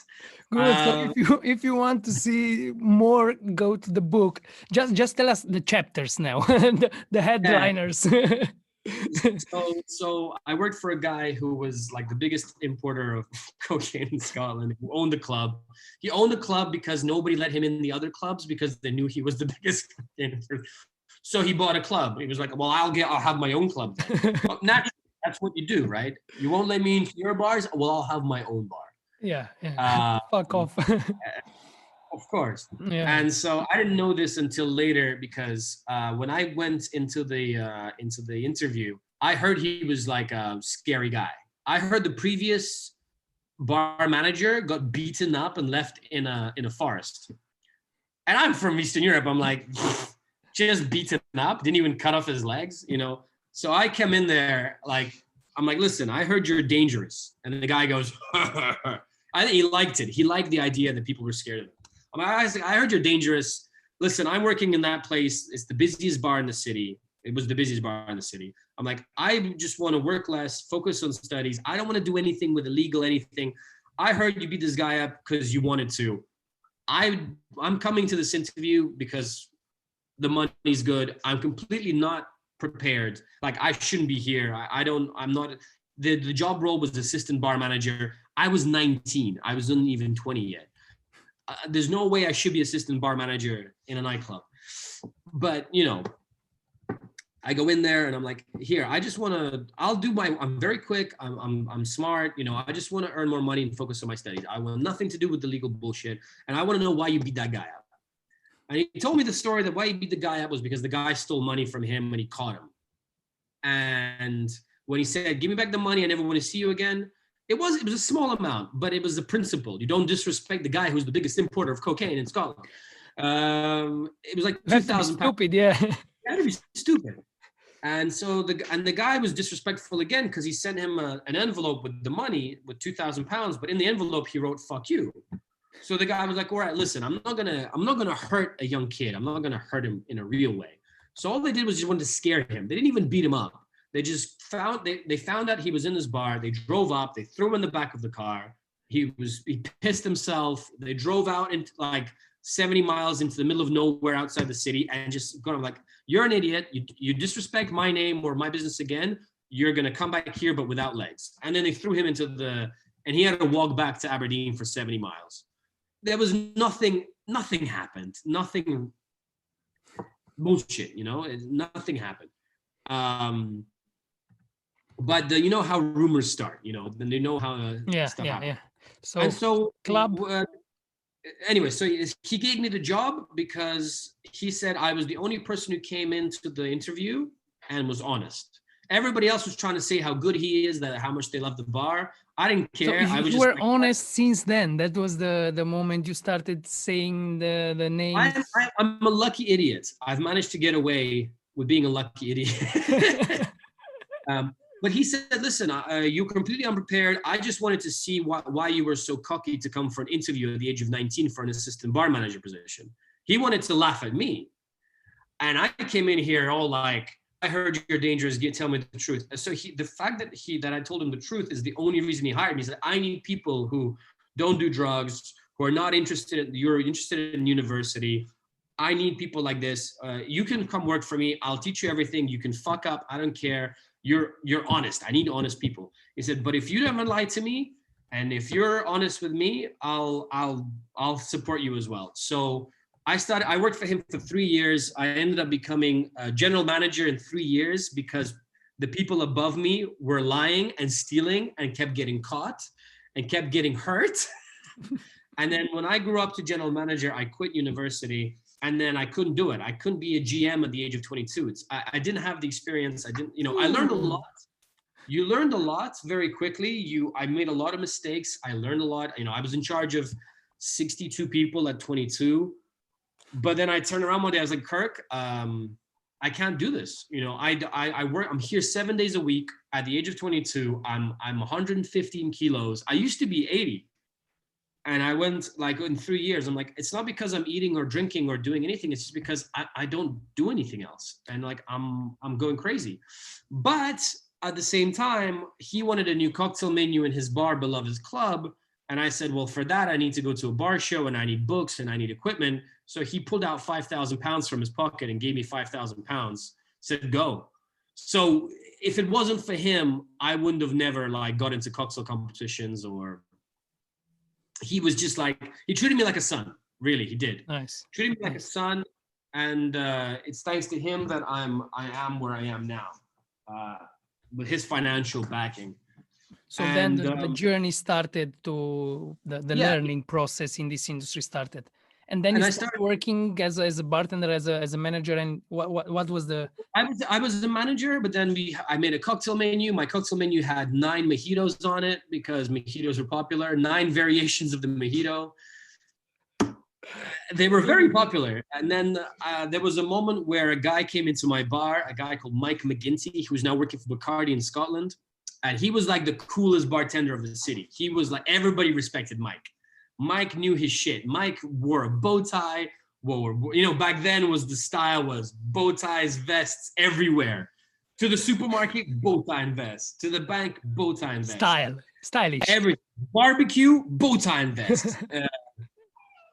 Good. So if you want to see more, go to the book. Just tell us the chapters now, the headliners. So I worked for a guy who was like the biggest importer of cocaine in Scotland, who owned the club. He owned the club because nobody let him in the other clubs because they knew he was the biggest cocaine importer. So he bought a club. He was like, well, I'll have my own club then. Well, naturally, that's what you do, right? You won't let me into your bars. Well, I'll have my own bar. Yeah. Fuck off. Of course. Yeah. And so I didn't know this until later because when I went into the interview, I heard he was like a scary guy. I heard the previous bar manager got beaten up and left in a forest. And I'm from Eastern Europe. I'm like, just beaten up, didn't even cut off his legs, So I came in there I'm like, listen, I heard you're dangerous. And the guy goes, I think he liked it. He liked the idea that people were scared of him. I heard you're dangerous. Listen, I'm working in that place. It's the busiest bar in the city. It was the busiest bar in the city. I'm like, I just want to work less, focus on studies. I don't want to do anything with illegal anything. I heard you beat this guy up because you wanted to. I'm coming to this interview because the money's good. I'm completely not prepared. Like I shouldn't be here. I'm not. The job role was assistant bar manager. I was 19. I wasn't even 20 yet. There's no way I should be assistant bar manager in a nightclub. But, I go in there and I'm like, here, I'm very quick. I'm smart. I just want to earn more money and focus on my studies. I want nothing to do with the legal bullshit. And I want to know why you beat that guy up. And he told me the story that why he beat the guy up was because the guy stole money from him and he caught him. And when he said, give me back the money, I never want to see you again. It was a small amount, but it was the principle. You don't disrespect the guy who's the biggest importer of cocaine in Scotland. It was like 2,000 pounds. Stupid, yeah. That would be stupid. And so the guy was disrespectful again because he sent him an envelope with the money with 2,000 pounds, but in the envelope he wrote "fuck you." So the guy was like, "All right, listen, I'm not gonna hurt a young kid. I'm not gonna hurt him in a real way." So all they did was just wanted to scare him. They didn't even beat him up. They just found out he was in this bar. They drove up. They threw him in the back of the car. He pissed himself. They drove out into like 70 miles into the middle of nowhere outside the city and just going like, you're an idiot. You disrespect my name or my business again. You're going to come back here, but without legs. And then they threw him and he had to walk back to Aberdeen for 70 miles. There was nothing happened. Nothing bullshit, nothing happened. But you know how rumors start, then you know how stuff happens. Yeah. So club. Anyway, so he gave me the job because he said I was the only person who came into the interview and was honest. Everybody else was trying to say how good he is, how much they love the bar. I didn't care. So you were honest since then. That was the moment you started saying the name. I'm a lucky idiot. I've managed to get away with being a lucky idiot. But he said, listen, you're completely unprepared. I just wanted to see why you were so cocky to come for an interview at the age of 19 for an assistant bar manager position. He wanted to laugh at me. And I came in here all like, I heard you're dangerous, tell me the truth. So the fact that I told him the truth is the only reason he hired me. He said, I need people who don't do drugs, who are not interested, you're interested in university. I need people like this. You can come work for me. I'll teach you everything. You can fuck up. I don't care. You're honest. I need honest people. He said, but if you never lie to me, and if you're honest with me, I'll support you as well. So I worked for him for 3 years. I ended up becoming a general manager in 3 years because the people above me were lying and stealing and kept getting caught and kept getting hurt. And then when I grew up to general manager, I quit university. And then I couldn't do it. I couldn't be a GM at the age of 22. I didn't have the experience. I learned a lot. You learned a lot very quickly. I made a lot of mistakes. I learned a lot. I was in charge of 62 people at 22. But then I turned around one day. I was like, Kirk, I can't do this. I work. I'm here 7 days a week. At the age of 22, I'm 115 kilos. I used to be 80. And I went like in 3 years, I'm like, it's not because I'm eating or drinking or doing anything. It's just because I don't do anything else. And like, I'm going crazy. But at the same time, he wanted a new cocktail menu in his bar, Beloved's Club. And I said, well, for that, I need to go to a bar show and I need books and I need equipment. So he pulled out 5,000 pounds from his pocket and gave me 5,000 pounds, said, go. So if it wasn't for him, I wouldn't have never like got into cocktail competitions, or he was just like, he treated me like a son. Really, he did. Nice. Treated me like a son. And it's thanks to him that I am where I am now, with his financial backing. So then the journey started to the learning process in this industry started. And then you started working as a bartender, as a manager. And what was the? I was the manager, but then I made a cocktail menu. My cocktail menu had 9 mojitos on it because mojitos are popular. 9 variations of the mojito. They were very popular. And then there was a moment where a guy came into my bar, a guy called Mike McGinty, who's now working for Bacardi in Scotland. And he was like the coolest bartender of the city. He was like, everybody respected Mike. Mike knew his shit. Mike wore a bow tie. Back then the style was bow ties, vests everywhere. To the supermarket, bow tie and vest. To the bank, bow tie and vest. Stylish. Every barbecue, bow tie and vest.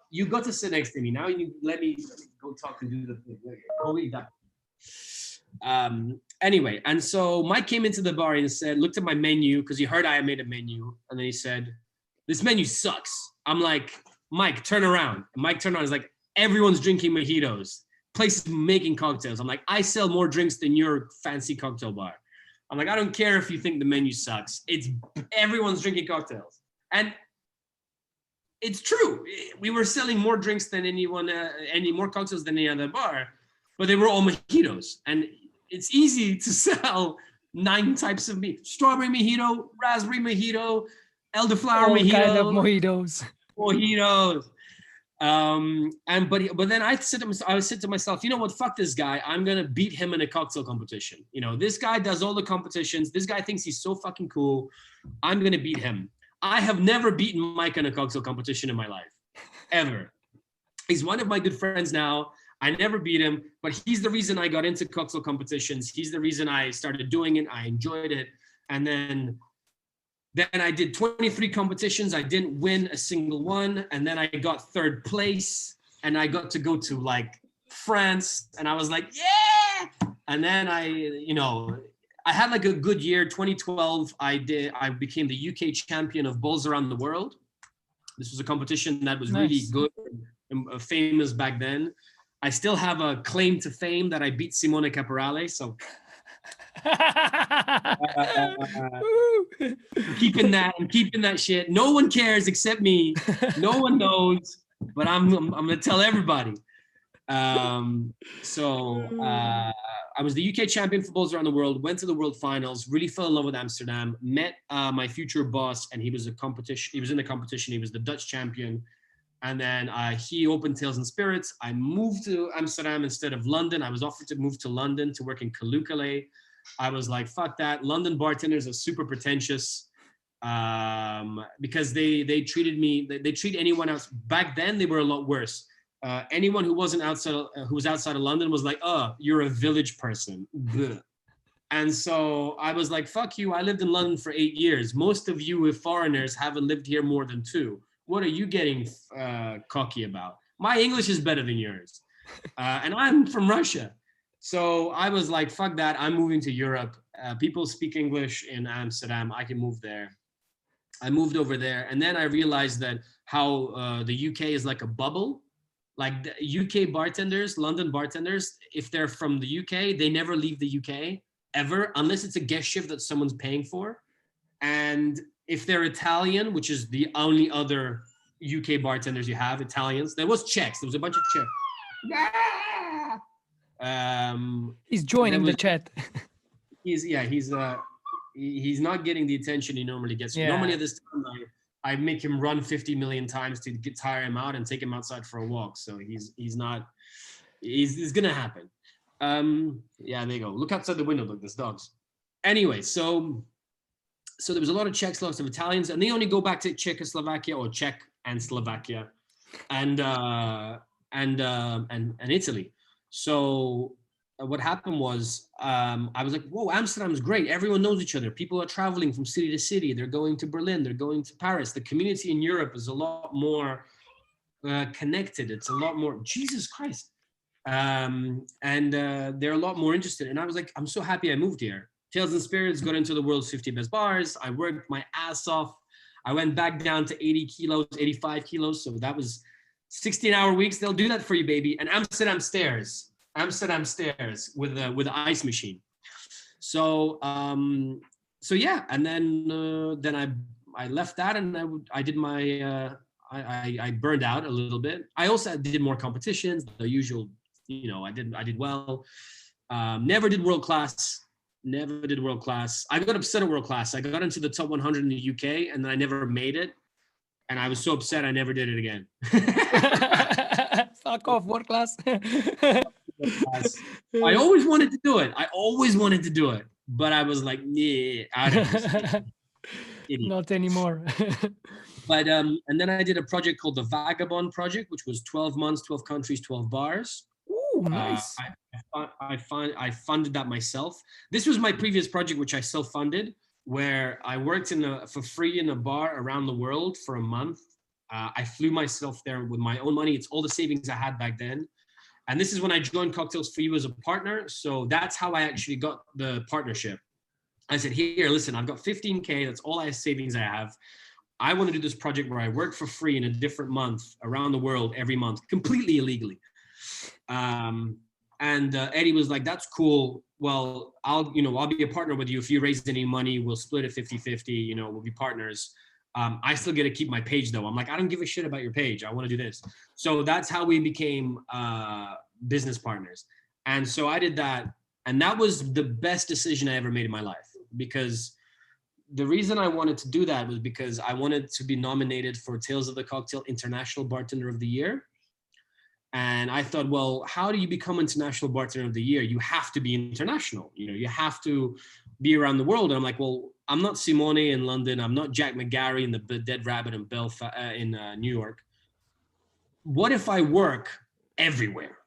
You got to sit next to me. Now you let me go talk and do the thing. Go eat that. Anyway, and so Mike came into the bar and said, looked at my menu because he heard I had made a menu. And then he said, this menu sucks. I'm like, Mike, turn around. And Mike turned around. He's like, everyone's drinking mojitos. Place is making cocktails. I'm like, I sell more drinks than your fancy cocktail bar. I'm like, I don't care if you think the menu sucks. Everyone's drinking cocktails. And it's true. We were selling more drinks than more cocktails than any other bar, but they were all mojitos. And it's easy to sell 9 types of meat. Strawberry mojito, raspberry mojito, elderflower mojito. Kind of mojitos. Mojitos. But then I said to myself, you know what? Fuck this guy. I'm going to beat him in a cocktail competition. This guy does all the competitions. This guy thinks he's so fucking cool. I'm going to beat him. I have never beaten Mike in a cocktail competition in my life, ever. He's one of my good friends now. I never beat him, but he's the reason I got into cocktail competitions. He's the reason I started doing it. I enjoyed it. And then I did 23 competitions. I didn't win a single one. And then I got 3rd place and I got to go to like France. And I was like, yeah. And then I had like a good year. 2012, I became the UK champion of Bols Around the World. This was a competition that was really good and famous back then. I still have a claim to fame that I beat Simone Caporale. So keeping that shit. No one cares except me. No one knows, but I'm gonna tell everybody. I was the UK champion for Bols Around the World, went to the World Finals, really fell in love with Amsterdam, met my future boss, and he was in the competition. He was the Dutch champion. And then he opened Tales and Spirits. I moved to Amsterdam instead of London. I was offered to move to London to work in Kalukale. I was like, fuck that. London bartenders are super pretentious because they treated me, they treat anyone else. Back then, they were a lot worse. Anyone who was outside of London was like, oh, you're a village person. Blech. And so I was like, fuck you. I lived in London for 8 years. Most of you foreigners haven't lived here more than 2. What are you getting cocky about? My English is better than yours. And I'm from Russia. So I was like, fuck that. I'm moving to Europe. People speak English in Amsterdam. I can move there. I moved over there. And then I realized that how the UK is like a bubble. Like the UK bartenders, London bartenders, if they're from the UK, they never leave the UK ever, unless it's a guest shift that someone's paying for. And if they're Italian, which is the only other UK bartenders you have, Italians. There was Czechs. There was a bunch of Czechs. He's joining the chat. He's he's not getting the attention he normally gets. Yeah. Normally at this time, I make him run 50 million times to tire him out and take him outside for a walk. So he's not. It's gonna happen. Yeah, there you go. Look outside the window. Look, there's dogs. Anyway, so there was a lot of Czechs, lots of Italians, and they only go back to Czechoslovakia or Czech and Slovakia, and Italy. So what happened was, I was like, whoa, Amsterdam's great. Everyone knows each other. People are traveling from city to city. They're going to Berlin. They're going to Paris. The community in Europe is a lot more connected. It's a lot more, Jesus Christ. They're a lot more interested. And I was like, I'm so happy I moved here. Tales and Spirits got into the world's 50 best bars. I worked my ass off. I went back down to 80 kilos, 85 kilos. So that was 16-hour weeks. They'll do that for you, baby. And Amsterdam stairs with the ice machine. So yeah. And then I left that, and I did my I burned out a little bit. I also did more competitions, the usual. I did well. Never did world class. I got upset at world class. I got into the top 100 in the UK, and then I never made it. And I was so upset I never did it again. Fuck off, world class. I always wanted to do it. But I was like, yeah, I don't know. Not anymore. But and then I did a project called the Vagabond Project, which was 12 months, 12 countries, 12 bars. Ooh, nice. I funded that myself. This was my previous project, which I self-funded, where I worked for free in a bar around the world for a month. I flew myself there with my own money. It's all the savings I had back then. And this is when I joined Cocktails for You as a partner. So that's how I actually got the partnership. I said, here, listen, I've got 15K. That's all savings I have. I want to do this project where I work for free in a different month around the world every month, completely illegally. Eddie was like, that's cool. Well, I'll be a partner with you. If you raise any money, we'll split it 50-50, we'll be partners. I still get to keep my page though. I'm like, I don't give a shit about your page. I want to do this. So that's how we became business partners. And so I did that. And that was the best decision I ever made in my life, because the reason I wanted to do that was because I wanted to be nominated for Tales of the Cocktail International Bartender of the Year. And I thought, well, how do you become International Bartender of the Year? You have to be international. You have to be around the world. And I'm like, well, I'm not Simone in London. I'm not Jack McGarry in the Dead Rabbit in New York. What if I work everywhere?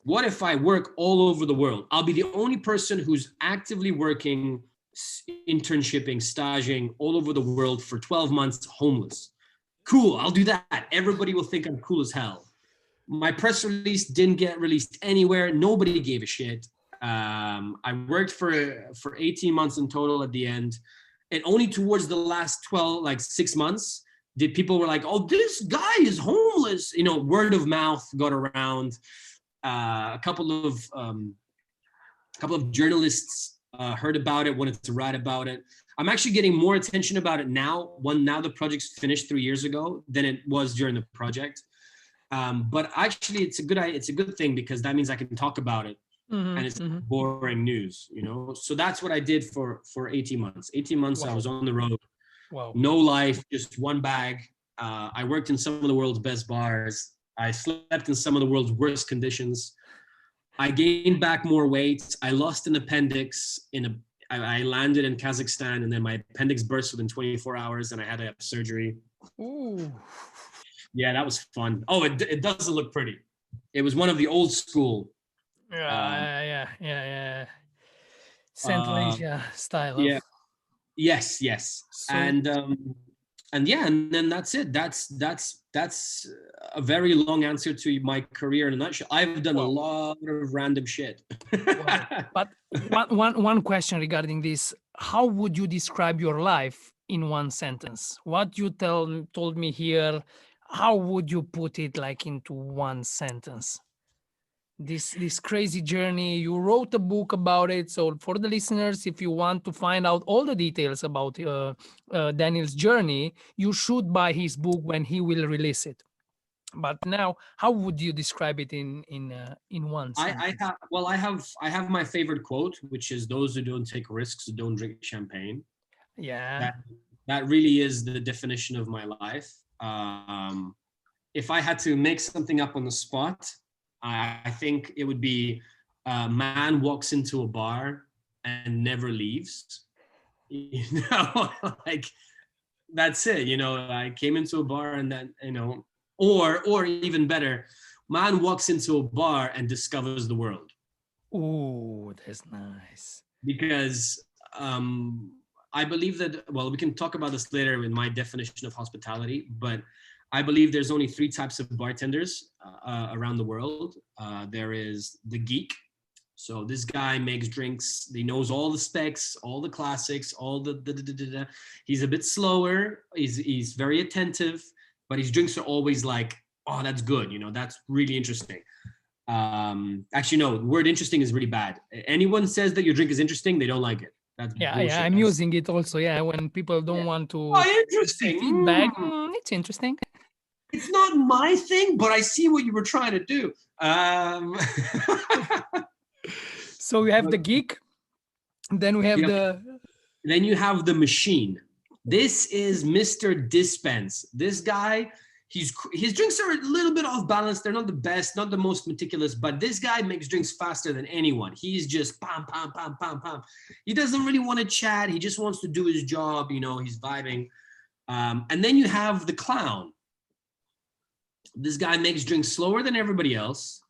What if I work all over the world? I'll be the only person who's actively working, internshipping, staging all over the world for 12 months, homeless. Cool, I'll do that. Everybody will think I'm cool as hell. My press release didn't get released anywhere. Nobody gave a shit. I worked for 18 months in total at the end. And only towards the last 6 months, did people were like, oh, this guy is homeless. Word of mouth got around. A couple of journalists heard about it, wanted to write about it. I'm actually getting more attention about it now. Now the project's finished 3 years ago than it was during the project. But actually, it's a good thing, because that means I can talk about it, and it's boring news, So that's what I did for 18 months. 18 months, wow. I was on the road. Wow. No life, just one bag. I worked in some of the world's best bars. I slept in some of the world's worst conditions. I gained back more weight. I lost an appendix I landed in Kazakhstan, and then my appendix burst within 24 hours, and I had to have surgery. Ooh. Yeah, that was fun. Oh, it doesn't look pretty. It was one of the old school. Yeah. Central Asia style. Yeah. Yes. So, and then that's it. That's a very long answer to my career in a nutshell. I've done a lot of random shit. But one question regarding this: how would you describe your life in one sentence? What you told me here, how would you put it into one sentence? This crazy journey. You wrote a book about it. So for the listeners, if you want to find out all the details about Danil's journey, you should buy his book when he will release it. But now, how would you describe it in one sentence? I have my favorite quote, which is, "Those who don't take risks don't drink champagne." Yeah. That really is the definition of my life. If I had to make something up on the spot, I think it would be a man walks into a bar and never leaves. You know, like that's it. You know, I came into a bar and then, you know, or even better, man walks into a bar and discovers the world. Ooh, that's nice. Because I believe that, well, we can talk about this later in my definition of hospitality, but I believe there's only three types of bartenders around the world. There is the geek. So this guy makes drinks. He knows all the specs, all the classics, all the. He's a bit slower. He's very attentive, but his drinks are always like, oh, that's good. You know, that's really interesting. Actually, no, the word interesting is really bad. Anyone says that your drink is interesting, they don't like it. That's bullshit. Yeah, I'm using it also. Yeah, when people don't want to Oh, interesting. feedback, it's interesting. It's not my thing, but I see what you were trying to do. So we have the geek, then we have Then you have the machine. This is Mr. Dispense. This guy, his drinks are a little bit off balance. They're not the best, not the most meticulous, but this guy makes drinks faster than anyone. He's just pam, pam, pam, pam, pam. He doesn't really want to chat. He just wants to do his job. You know, he's vibing. And then you have the clown. This guy makes drinks slower than everybody else.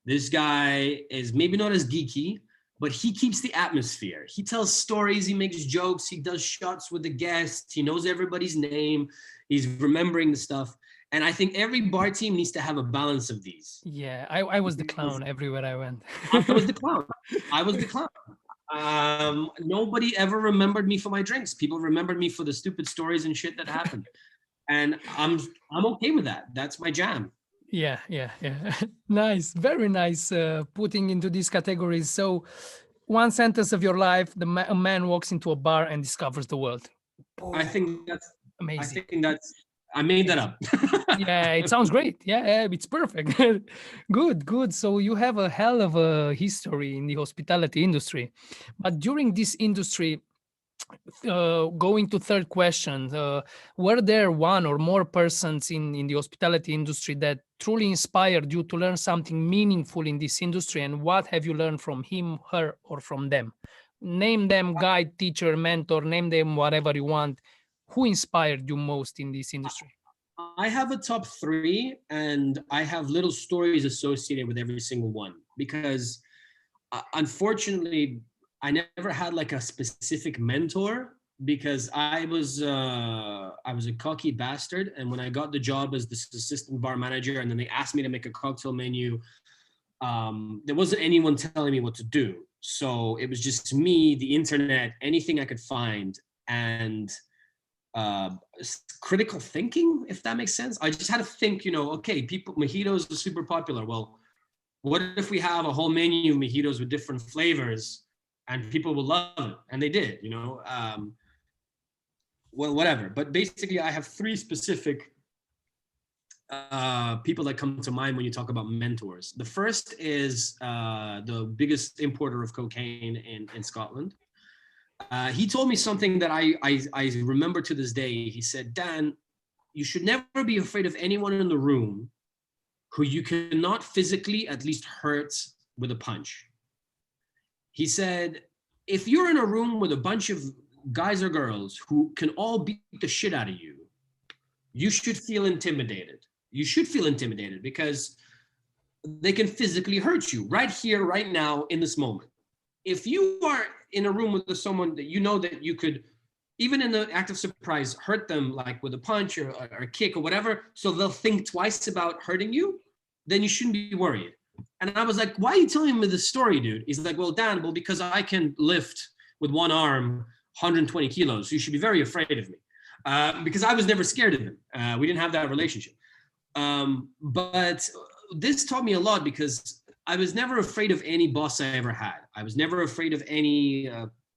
This guy is maybe not as geeky, but he keeps the atmosphere. He tells stories, he makes jokes, he does shots with the guests, he knows everybody's name, he's remembering the stuff. And I think every bar team needs to have a balance of these. Yeah, I was the clown everywhere I went. I was the clown. I was the clown. Nobody ever remembered me for my drinks. People remembered me for the stupid stories and shit that happened. And I'm okay with that. That's my jam. Yeah. Nice, very nice putting into these categories. So one sentence of your life, a man walks into a bar and discovers the world. I think that's amazing. I made that up. Yeah, it sounds great. Yeah, it's perfect. Good. So you have a hell of a history in the hospitality industry. But during this industry, going to third question, were there one or more persons in the hospitality industry that truly inspired you to learn something meaningful in this industry? And what have you learned from him, her, or from them? Name them guide, teacher, mentor, name them whatever you want. Who inspired you most in this industry? I have a top three, and I have little stories associated with every single one, because unfortunately, I never had like a specific mentor, because I was a cocky bastard. And when I got the job as this assistant bar manager, and then they asked me to make a cocktail menu, there wasn't anyone telling me what to do. So it was just me, the internet, anything I could find, and critical thinking, if that makes sense. I just had to think, you know, okay, mojitos are super popular. Well, what if we have a whole menu of mojitos with different flavors and people will love it? And they did, you know. Well, whatever. But basically, I have three specific people that come to mind when you talk about mentors. The first is the biggest importer of cocaine in Scotland. He told me something that I remember to this day. He said, Dan, you should never be afraid of anyone in the room who you cannot physically at least hurt with a punch. He said, if you're in a room with a bunch of guys or girls who can all beat the shit out of you, you should feel intimidated. You should feel intimidated because they can physically hurt you right here, right now, in this moment. If you are in a room with someone that you know that you could, even in the act of surprise, hurt them like with a punch or a kick or whatever, so they'll think twice about hurting you, then you shouldn't be worried. And I was like, why are you telling me this story, dude? He's like, well, Dan, because I can lift with one arm 120 kilos. You should be very afraid of me. Because I was never scared of him. We didn't have that relationship. But this taught me a lot, because I was never afraid of any boss I ever had. I was never afraid of any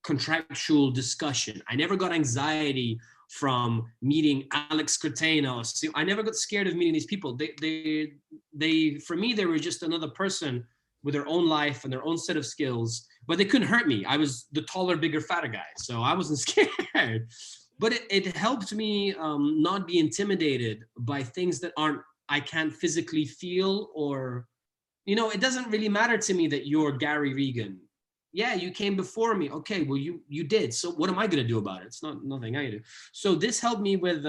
contractual discussion. I never got anxiety from meeting Alex Catena. I never got scared of meeting these people. They, for me, they were just another person with their own life and their own set of skills, but they couldn't hurt me. I was the taller, bigger, fatter guy, so I wasn't scared. But it helped me not be intimidated by things that I can't physically feel, or, it doesn't really matter to me that you're Gary Regan. Yeah, you came before me. Okay, well, you did. So what am I going to do about it? It's nothing I can do. So this helped me with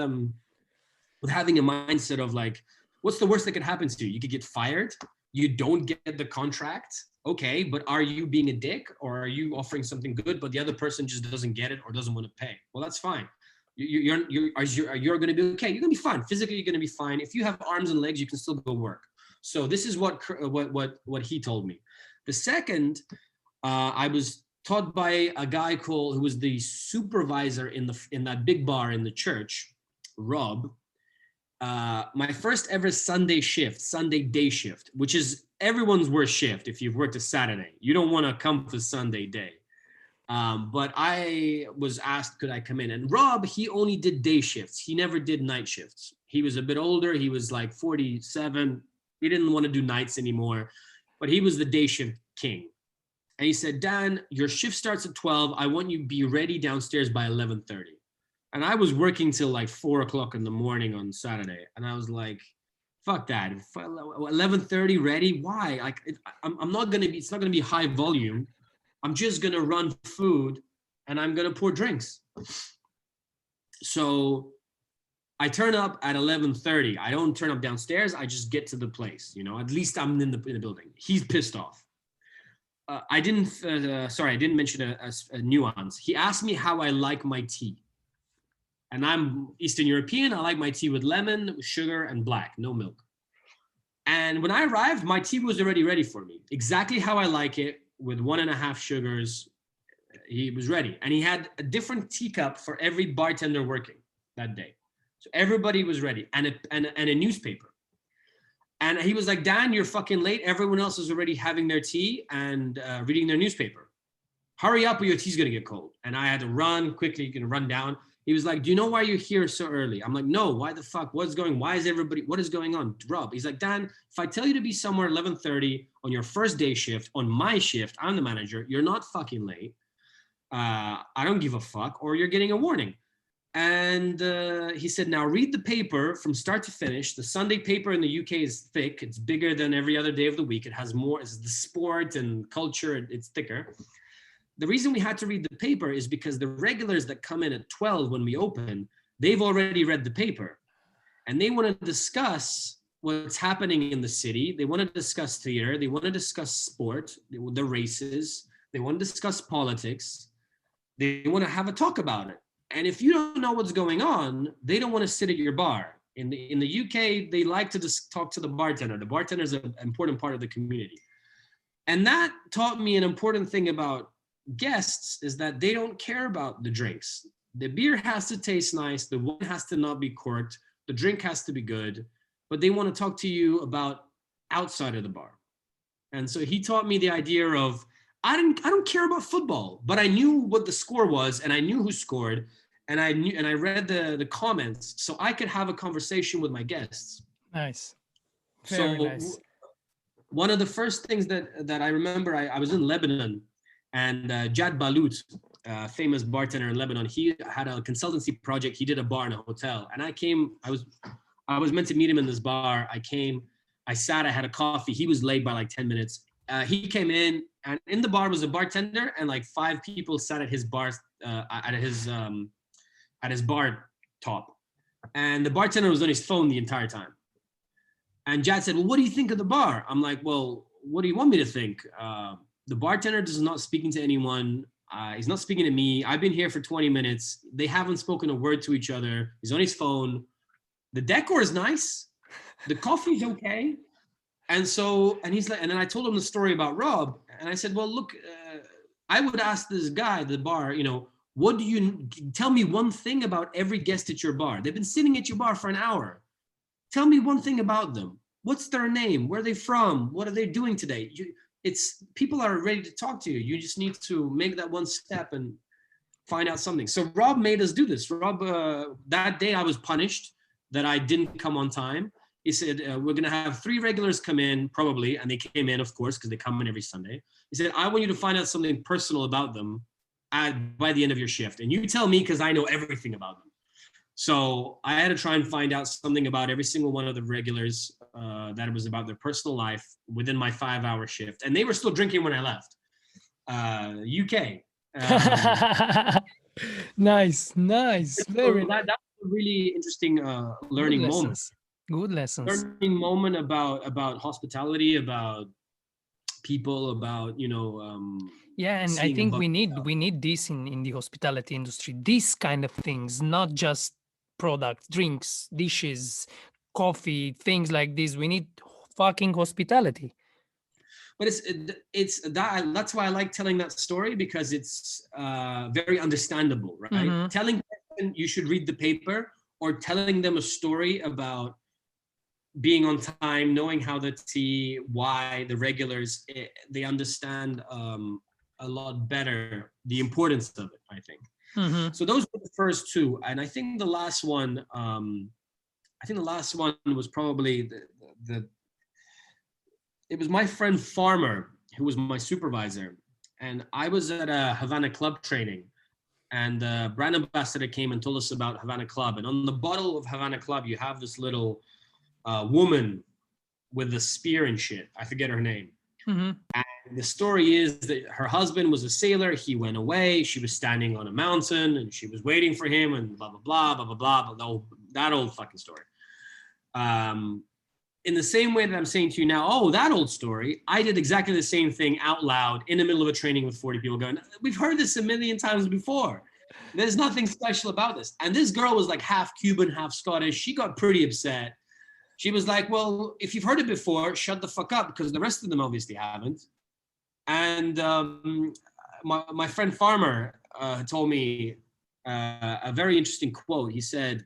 having a mindset of like, what's the worst that could happen to you? You could get fired. You don't get the contract. Okay, but are you being a dick, or are you offering something good, but the other person just doesn't get it or doesn't want to pay? Well, that's fine. You're going to be okay. You're going to be fine. Physically, you're going to be fine. If you have arms and legs, you can still go work. So this is what he told me. The second, I was taught by a guy who was the supervisor in that big bar in the church, Rob. My first ever Sunday day shift, which is everyone's worst shift. If you've worked a Saturday, you don't want to come for Sunday day. But I was asked, could I come in? And Rob, he only did day shifts. He never did night shifts. He was a bit older. He was like 47. He didn't want to do nights anymore, but he was the day shift king. And he said, Dan, your shift starts at 12. I want you to be ready downstairs by 11:30. And I was working till like 4 o'clock in the morning on Saturday. And I was like, fuck that. 11:30 ready? Why? Like, I'm not going to be, it's not going to be high volume. I'm just going to run food and I'm going to pour drinks. So I turn up at 11:30. I don't turn up downstairs. I just get to the place, at least I'm in the building. He's pissed off. I didn't mention a nuance. He asked me how I like my tea. And I'm Eastern European. I like my tea with lemon, sugar, and black, no milk. And when I arrived, my tea was already ready for me. Exactly how I like it, with 1.5 sugars. He was ready. And he had a different teacup for every bartender working that day. So everybody was ready, and a newspaper. And he was like, Dan, you're fucking late. Everyone else is already having their tea and reading their newspaper. Hurry up or your tea's gonna get cold. And I had to run quickly, run down. He was like, do you know why you're here so early? I'm like, no, why the fuck? What is going on? Rob, he's like, Dan, if I tell you to be somewhere 11:30 on your first day shift, on my shift, I'm the manager, you're not fucking late. I don't give a fuck, or you're getting a warning. And he said, now read the paper from start to finish. The Sunday paper in the UK is thick. It's bigger than every other day of the week. It has more, it's the sport and culture, it's thicker. The reason we had to read the paper is because the regulars that come in at 12 when we open, they've already read the paper. And they want to discuss what's happening in the city. They want to discuss theater. They want to discuss sport, the races. They want to discuss politics. They want to have a talk about it. And if you don't know what's going on, they don't want to sit at your bar. In the UK, they like to just talk to the bartender. The bartender is an important part of the community. And that taught me an important thing about guests, is that they don't care about the drinks. The beer has to taste nice. The wine has to not be corked. The drink has to be good. But they want to talk to you about outside of the bar. And so he taught me the idea of, I don't care about football, but I knew what the score was, and I knew who scored, and I read the comments, so I could have a conversation with my guests. Nice. Very nice. One of the first things that I remember, I was in Lebanon, and Jad Balout, famous bartender in Lebanon, he had a consultancy project. He did a bar in a hotel, and I was meant to meet him in this bar. I sat, I had a coffee. He was late by like 10 minutes. He came in, and in the bar was a bartender, and like 5 people sat at his bar, at his bar top. And the bartender was on his phone the entire time. And Jad said, well, what do you think of the bar? I'm like, well, what do you want me to think? The bartender is not speaking to anyone. He's not speaking to me. I've been here for 20 minutes. They haven't spoken a word to each other. He's on his phone. The decor is nice. The coffee's okay. And he's like, and then I told him the story about Rob. And I said, well, look, I would ask this guy at the bar, what do you tell me one thing about every guest at your bar? They've been sitting at your bar for an hour. Tell me one thing about them. What's their name? Where are they from? What are they doing today? People are ready to talk to you. You just need to make that one step and find out something. So Rob made us do this. Rob, that day I was punished that I didn't come on time. He said, we're going to have 3 regulars come in probably. And they came in, of course, because they come in every Sunday. He said, I want you to find out something personal about them by the end of your shift. And you tell me, because I know everything about them. So I had to try and find out something about every single one of the regulars that it was about their personal life within my 5-hour shift. And they were still drinking when I left. UK. Nice. Very that was a really interesting learning moment. Good lessons. Learning moment about hospitality, about people, about yeah, and I think we need this in the hospitality industry. These kind of things, not just products, drinks, dishes, coffee, things like this. We need fucking hospitality. But it's that's why I like telling that story, because it's very understandable, right? Mm-hmm. Telling them you should read the paper, or telling them a story about being on time, knowing how the tea, why the regulars, they understand a lot better the importance of it, I think. Mm-hmm. So those were the first 2, and I think the last one, was probably it was my friend Farmer, who was my supervisor, and I was at a Havana Club training, and the brand ambassador came and told us about Havana Club, and on the bottle of Havana Club, you have this little woman with a spear and shit. I forget her name. Mm-hmm. And the story is that her husband was a sailor. He went away. She was standing on a mountain and she was waiting for him, and blah, blah, blah, blah, blah, blah. That old fucking story. In the same way that I'm saying to you now, that old story, I did exactly the same thing out loud in the middle of a training with 40 people going, we've heard this a million times before. There's nothing special about this. And this girl was like half Cuban, half Scottish. She got pretty upset. She was like, well, if you've heard it before, shut the fuck up, because the rest of them obviously haven't. And my friend Farmer told me a very interesting quote. He said,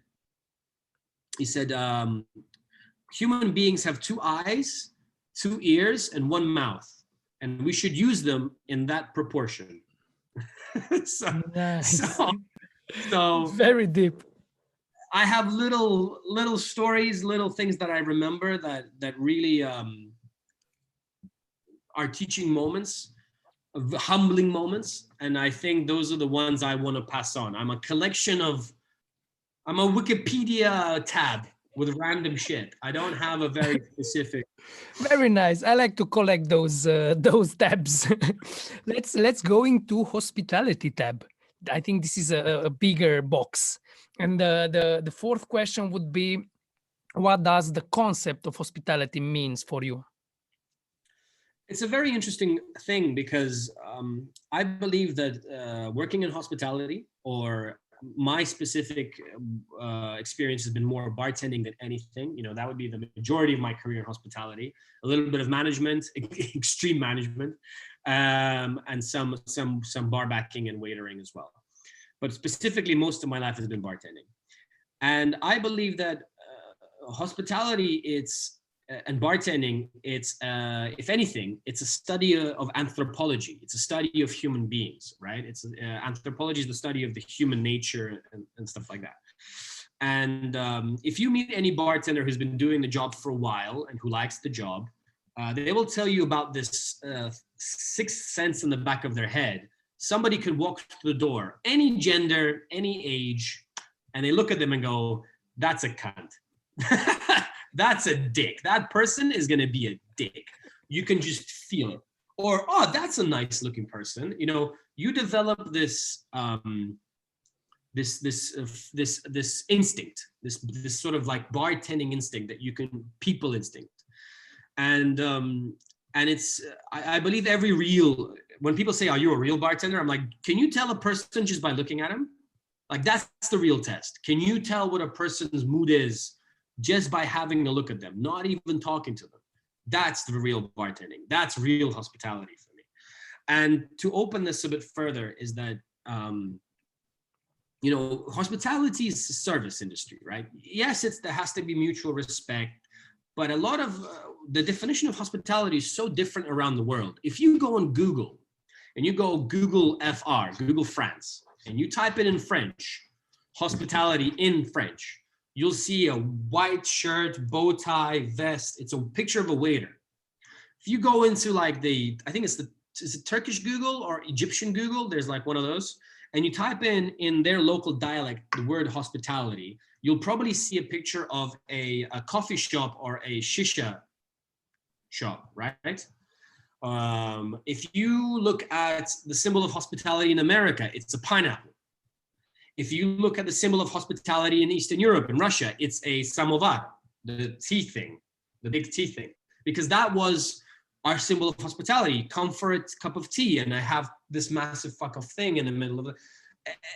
human beings have 2 eyes, 2 ears, and 1 mouth, and we should use them in that proportion. so very deep. I have little stories, little things that I remember that really are teaching moments, humbling moments, and I think those are the ones I want to pass on. I'm a Wikipedia tab with random shit. I don't have a very specific. Very nice. I like to collect those tabs. let's go into hospitality tab. I think this is a bigger box. And the fourth question would be, what does the concept of hospitality means for you? It's a very interesting thing, because I believe that working in hospitality, or my specific experience, has been more bartending than anything. That would be the majority of my career in hospitality. A little bit of management, extreme management, and some bar backing and waitering as well. But specifically, most of my life has been bartending. And I believe that hospitality, and bartending, it's if anything, it's a study of anthropology. It's a study of human beings, right? It's anthropology is the study of the human nature and stuff like that. And if you meet any bartender who's been doing the job for a while and who likes the job, they will tell you about this sixth sense in the back of their head. Somebody could walk through the door, any gender, any age, and they look at them and go, that's a cunt. That's a dick. That person is going to be a dick. You can just feel it. Or, that's a nice looking person. You develop this this instinct, this sort of like bartending instinct that you can, people instinct. And it's, I believe when people say, are you a real bartender? I'm like, can you tell a person just by looking at him? Like, that's the real test. Can you tell what a person's mood is just by having a look at them, not even talking to them? That's the real bartending. That's real hospitality for me. And to open this a bit further is that, hospitality is a service industry, right? Yes, there has to be mutual respect, but a lot of the definition of hospitality is so different around the world. If you go on Google and you go Google FR, Google France, and you type it in French, hospitality in French, you'll see a white shirt, bow tie, vest. It's a picture of a waiter. If you go into like I think is it Turkish Google or Egyptian Google? There's like one of those. And you type in their local dialect, the word hospitality, you'll probably see a picture of a coffee shop or a shisha shop, right? If you look at the symbol of hospitality in America, it's a pineapple. If you look at the symbol of hospitality in Eastern Europe and Russia, it's a samovar, the tea thing, the big tea thing, because that was our symbol of hospitality. Come for a cup of tea, and I have this massive fuck off thing in the middle of it.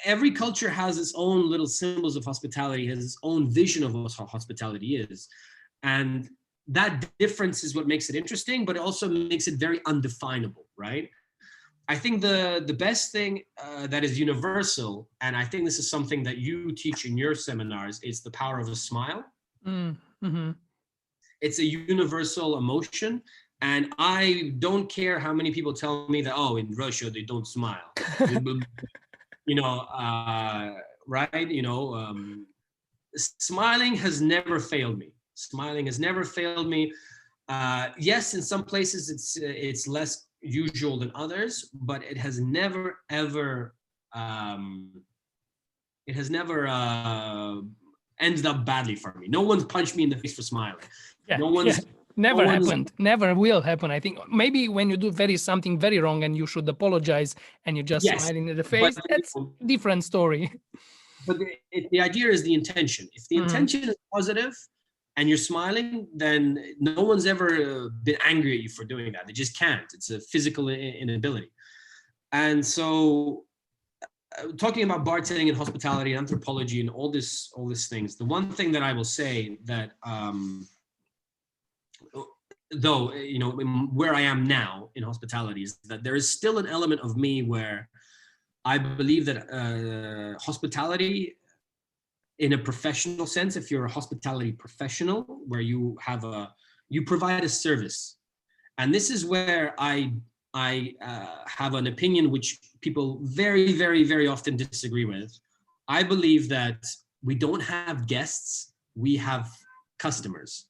Every culture has its own little symbols of hospitality, has its own vision of what hospitality is. And that difference is what makes it interesting, but it also makes it very undefinable, right? I think the best thing that is universal, and I think this is something that you teach in your seminars, is the power of a smile. Mm-hmm. It's a universal emotion. And I don't care how many people tell me that, oh, in Russia, they don't smile. Right? Smiling has never failed me. Smiling has never failed me. Yes, in some places it's less usual than others, but it has never ever ended up badly for me. No one's punched me in the face for smiling. Never happened. Never will happen. I think maybe when you do something very wrong and you should apologize and you just smile in the face, that's a different story. But the idea is the intention. If the intention is positive and you're smiling, then no one's ever been angry at you for doing that. They just can't. It's a physical inability. And so talking about bartending and hospitality and anthropology and all these things, the one thing that I will say that though, where I am now in hospitality is that there is still an element of me where I believe that hospitality in a professional sense, if you're a hospitality professional, where you provide a service. And this is where I have an opinion which people very, very, very often disagree with. I believe that we don't have guests, we have customers.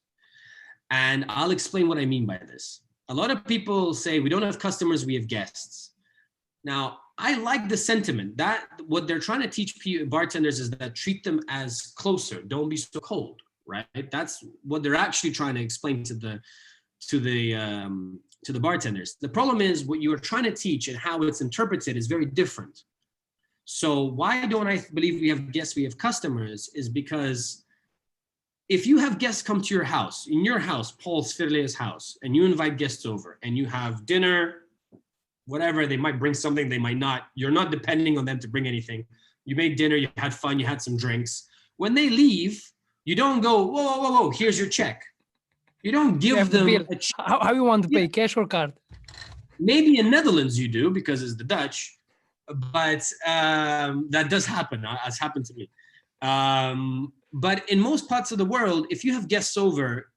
And I'll explain what I mean by this. A lot of people say we don't have customers, we have guests. Now, I like the sentiment that what they're trying to teach bartenders is that treat them as closer, don't be so cold, right? That's what they're actually trying to explain to the bartenders. The problem is what you are trying to teach and how it's interpreted is very different. So why don't I believe we have guests, we have customers, is because if you have guests come to your house, in your house, Paul Svirle's house, and you invite guests over and you have dinner, whatever, they might bring something, they might not. You're not depending on them to bring anything. You made dinner, you had fun, you had some drinks. When they leave, you don't go, whoa, here's your check. You don't give them a check. How you want to pay, cash or card? Maybe in Netherlands you do because it's the Dutch, but that does happen, has happened to me. But in most parts of the world, if you have guests over,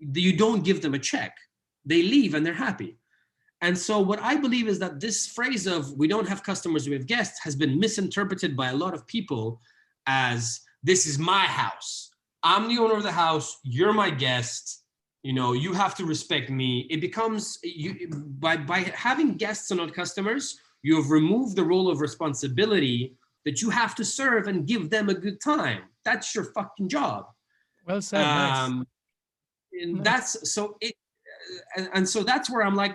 you don't give them a check. They leave and they're happy. And so what I believe is that this phrase of we don't have customers, we have guests has been misinterpreted by a lot of people as this is my house. I'm the owner of the house. You're my guest. You have to respect me. It becomes, by having guests and not customers, you have removed the role of responsibility that you have to serve and give them a good time. That's your fucking job. Well said. Nice. And that's so it. And so that's where I'm like,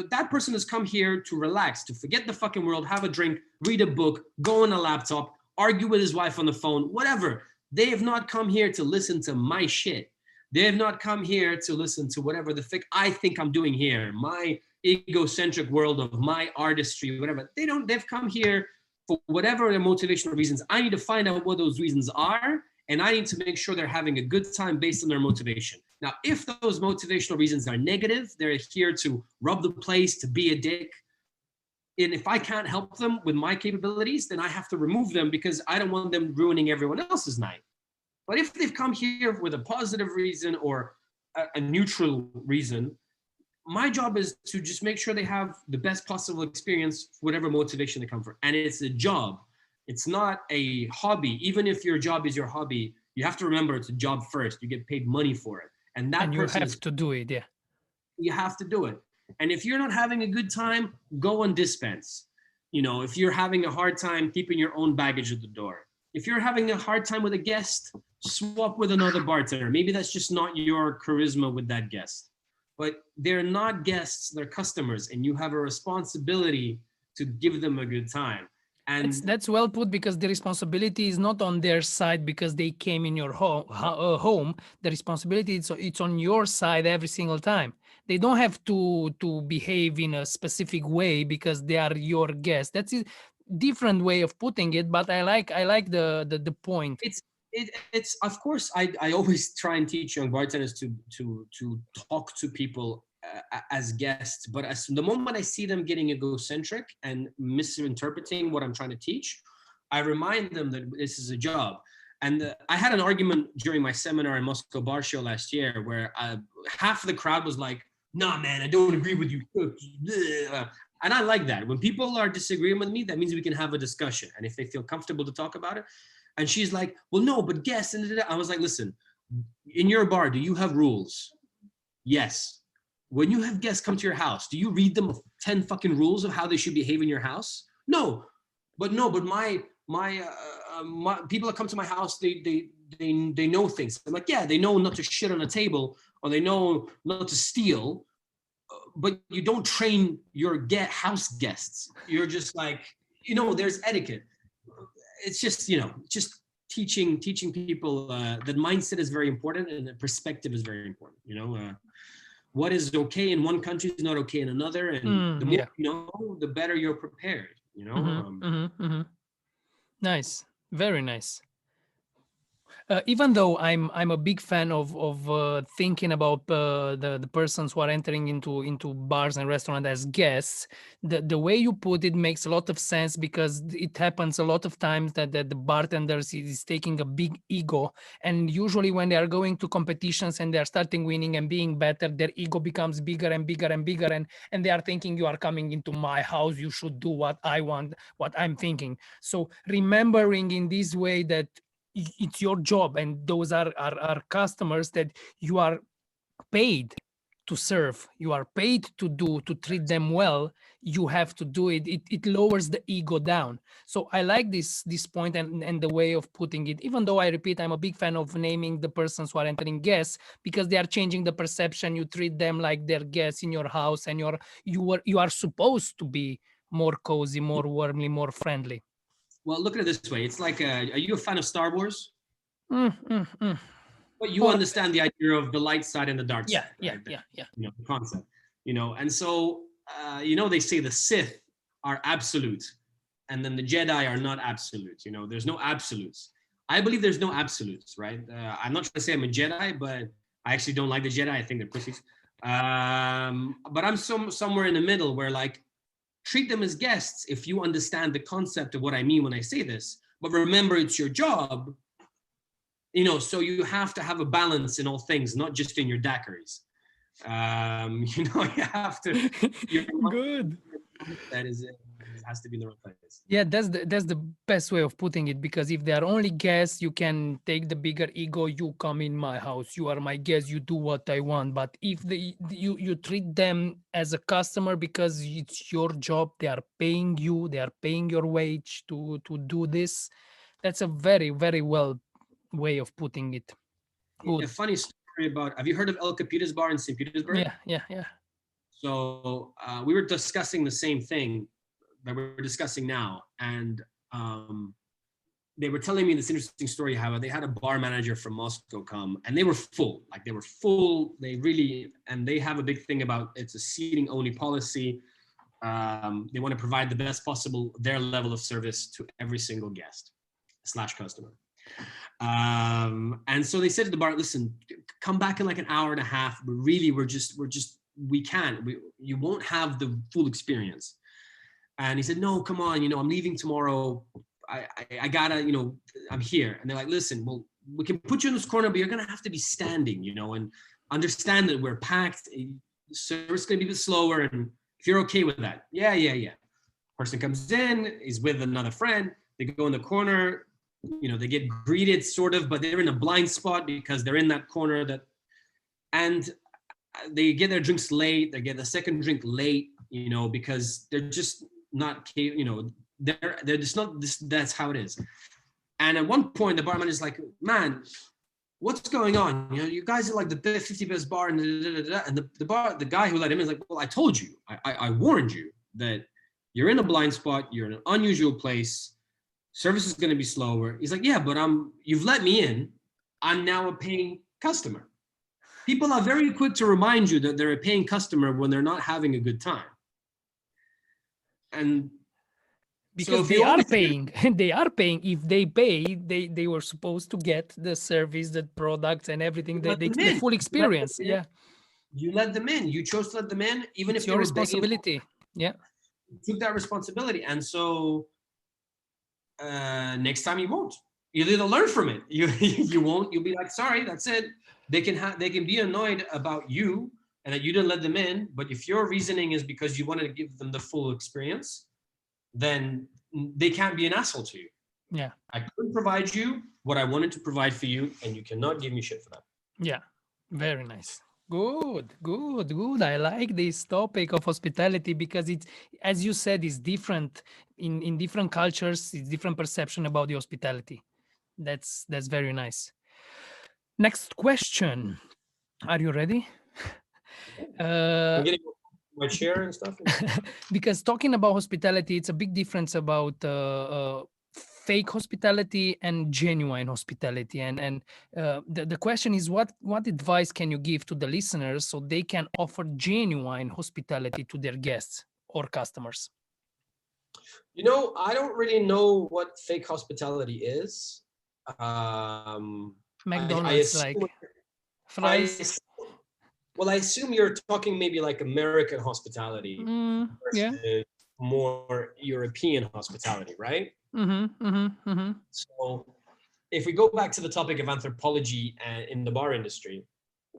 that person has come here to relax, to forget the fucking world, have a drink, read a book, go on a laptop, argue with his wife on the phone, whatever. They have not come here to listen to my shit. They have not come here to listen to whatever the fuck I think I'm doing here, my egocentric world of my artistry, whatever. They've come here for whatever their motivational reasons. I need to find out what those reasons are, and I need to make sure they're having a good time based on their motivation. Now, if those motivational reasons are negative, they're here to rub the place, to be a dick. And if I can't help them with my capabilities, then I have to remove them because I don't want them ruining everyone else's night. But if they've come here with a positive reason or a neutral reason, my job is to just make sure they have the best possible experience, whatever motivation they come for. And it's a job. It's not a hobby. Even if your job is your hobby, You have to remember it's a job first. You get paid money for it. And that And you person have to do it, yeah. you have to do it. And if you're not having a good time, go and dispense. If you're having a hard time keeping your own baggage at the door, if you're having a hard time with a guest, swap with another bartender. Maybe that's just not your charisma with that guest. But they're not guests, they're customers, and you have a responsibility to give them a good time. And that's well put, because the responsibility is not on their side because they came in your home. The responsibility it's on your side every single time. They don't have to behave in a specific way because they are your guests. That's a different way of putting it, but I like the point. It's of course I always try and teach young bartenders to talk to people as guests, but as the moment I see them getting egocentric and misinterpreting what I'm trying to teach, I remind them that this is a job. And I had an argument during my seminar in Moscow Bar Show last year where half of the crowd was like, "Nah, man, I don't agree with you." And I like that. When people are disagreeing with me, that means we can have a discussion. And if they feel comfortable to talk about it. And she's like, "Well, no, but guests." And I was like, "Listen, in your bar, do you have rules?" Yes. When you have guests come to your house, do you read them 10 fucking rules of how they should behave in your house? No. But my people that come to my house, they know things. I'm like, yeah, they know not to shit on a table, or they know not to steal, but you don't train your house guests. You're just like, there's etiquette. It's just, just teaching people that mindset is very important, and the perspective is very important. What is okay in one country is not okay in another, and the more you know, the better you're prepared. Nice, very nice. Even though I'm a big fan of thinking about the persons who are entering into bars and restaurants as guests, the way you put it makes a lot of sense, because it happens a lot of times that the bartenders is taking a big ego, and usually when they are going to competitions and they are starting winning and being better, their ego becomes bigger and bigger and bigger, and they are thinking, you are coming into my house, you should do what I want, what I'm thinking. So remembering in this way that it's your job, and those are customers that you are paid to serve, you are paid to treat them well, you have to do it. It lowers the ego down. So I like this point and the way of putting it, even though I repeat, I'm a big fan of naming the persons who are entering guests, because they are changing the perception. You treat them like they're guests in your house, and you are supposed to be more cozy, more warmly, more friendly. Well, look at it this way. It's like, are you a fan of Star Wars? But you Or, understand the idea of the light side and the dark side, right? Yeah. The concept, and so, they say the Sith are absolute, and then the Jedi are not absolute. There's no absolutes. I believe there's no absolutes, right? I'm not trying to say I'm a Jedi, but I actually don't like the Jedi. I think they're pussies. But I'm somewhere in the middle where, like, treat them as guests if you understand the concept of what I mean when I say this. But remember, it's your job, so you have to have a balance in all things, not just in your daiquiris. You have to. Good. That is it. It has to be in the right place. Yeah, that's the best way of putting it, because if they are only guests, you can take the bigger ego. You come in my house, you are my guest, you do what I want. But if you treat them as a customer because it's your job, they are paying you, they are paying your wage to do this. That's a very, very well way of putting it. Good. A funny story about, have you heard of El Capita's bar in St. Petersburg? Yeah. So we were discussing the same thing that we're discussing now, and they were telling me this interesting story how they had a bar manager from Moscow come, and they were full. They have a big thing about, it's a seating only policy. They want to provide the best possible their level of service to every single guest / customer. And so they said to the bar, "Listen, come back in like an hour and a half, but really you won't have the full experience." And he said, "No, come on, I'm leaving tomorrow. I gotta, I'm here." And they're like, "Listen, well, we can put you in this corner, but you're gonna have to be standing, and understand that we're packed. Service is gonna be a bit slower, and if you're okay with that." Yeah. Person comes in, he's with another friend. They go in the corner. they get greeted sort of, but they're in a blind spot because they're in that corner and they get their drinks late. They get the second drink late, because they're just not, they're just not this. That's how it is. And at one point, the barman is like, "Man, what's going on? You guys are like the 50 best bar," and the guy who let him in is like, "Well, I told you, I warned you that you're in a blind spot. You're in an unusual place. Service is going to be slower." He's like, "Yeah, but you've let me in. I'm now a paying customer." People are very quick to remind you that they're a paying customer when they're not having a good time. And because they are paying. They are paying. If they pay, they were supposed to get the service, the products, and everything. The full experience. Yeah. You let them in. You chose to let them in, even It's if your responsibility. Yeah. You took that responsibility, and so next time you won't. You'll either learn from it. You won't. You'll be like, "Sorry, that's it." They can be annoyed about you and that you didn't let them in. But if your reasoning is because you wanted to give them the full experience, then they can't be an asshole to you. Yeah. I couldn't provide you what I wanted to provide for you, and you cannot give me shit for that. Yeah. Very nice. Good. I like this topic of hospitality because it's, as you said, is different in different cultures. It's different perception about the hospitality. That's very nice. Next question. Are you ready? I'm getting my chair and stuff. Because talking about hospitality, it's a big difference about fake hospitality and genuine hospitality. And the question is, what advice can you give to the listeners so they can offer genuine hospitality to their guests or customers? I don't really know what fake hospitality is. McDonald's, like fries. I assume you're talking maybe like American hospitality versus more European hospitality, right? So if we go back to the topic of anthropology in the bar industry,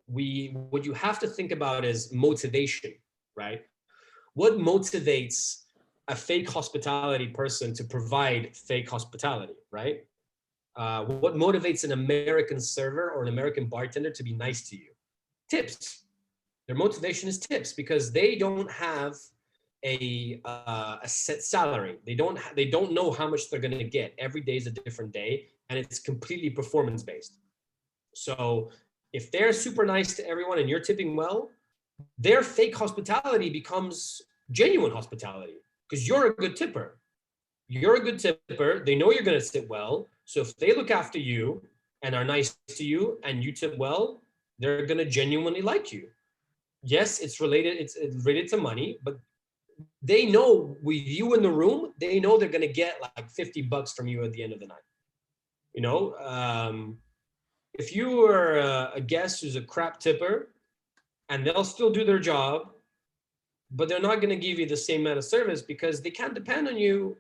what you have to think about is motivation, right? What motivates a fake hospitality person to provide fake hospitality, right? What motivates an American server or an American bartender to be nice to you? Tips. Their motivation is tips because they don't have a set salary. They don't know how much they're going to get. Every day is a different day, and it's completely performance based. So if they're super nice to everyone and you're tipping well, their fake hospitality becomes genuine hospitality because you're a good tipper. You're a good tipper. They know you're going to tip well. So if they look after you and are nice to you and you tip well, they're going to genuinely like you. Yes, it's related to money, but they know with you in the room, they know they're going to get like $50 from you at the end of the night. If you are a guest who's a crap tipper and they'll still do their job, but they're not going to give you the same amount of service because they can't depend on you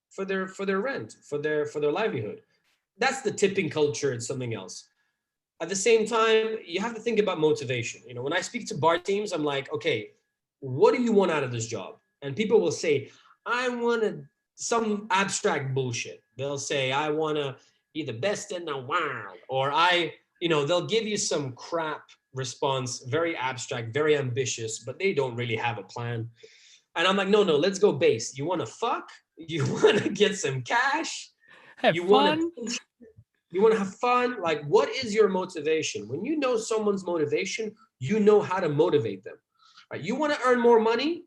for their rent, for their livelihood. That's the tipping culture. It's something else. At the same time, you have to think about motivation. When I speak to bar teams, I'm like, okay, what do you want out of this job? And people will say, I want some abstract bullshit. They'll say, I want to be the best in the world. Or they'll give you some crap response, very abstract, very ambitious, but they don't really have a plan. And I'm like, no, let's go base. You want to fuck? You want to get some cash? Have fun? You want to have fun? Like, what is your motivation? When you know someone's motivation, you know how to motivate them. Right? You want to earn more money?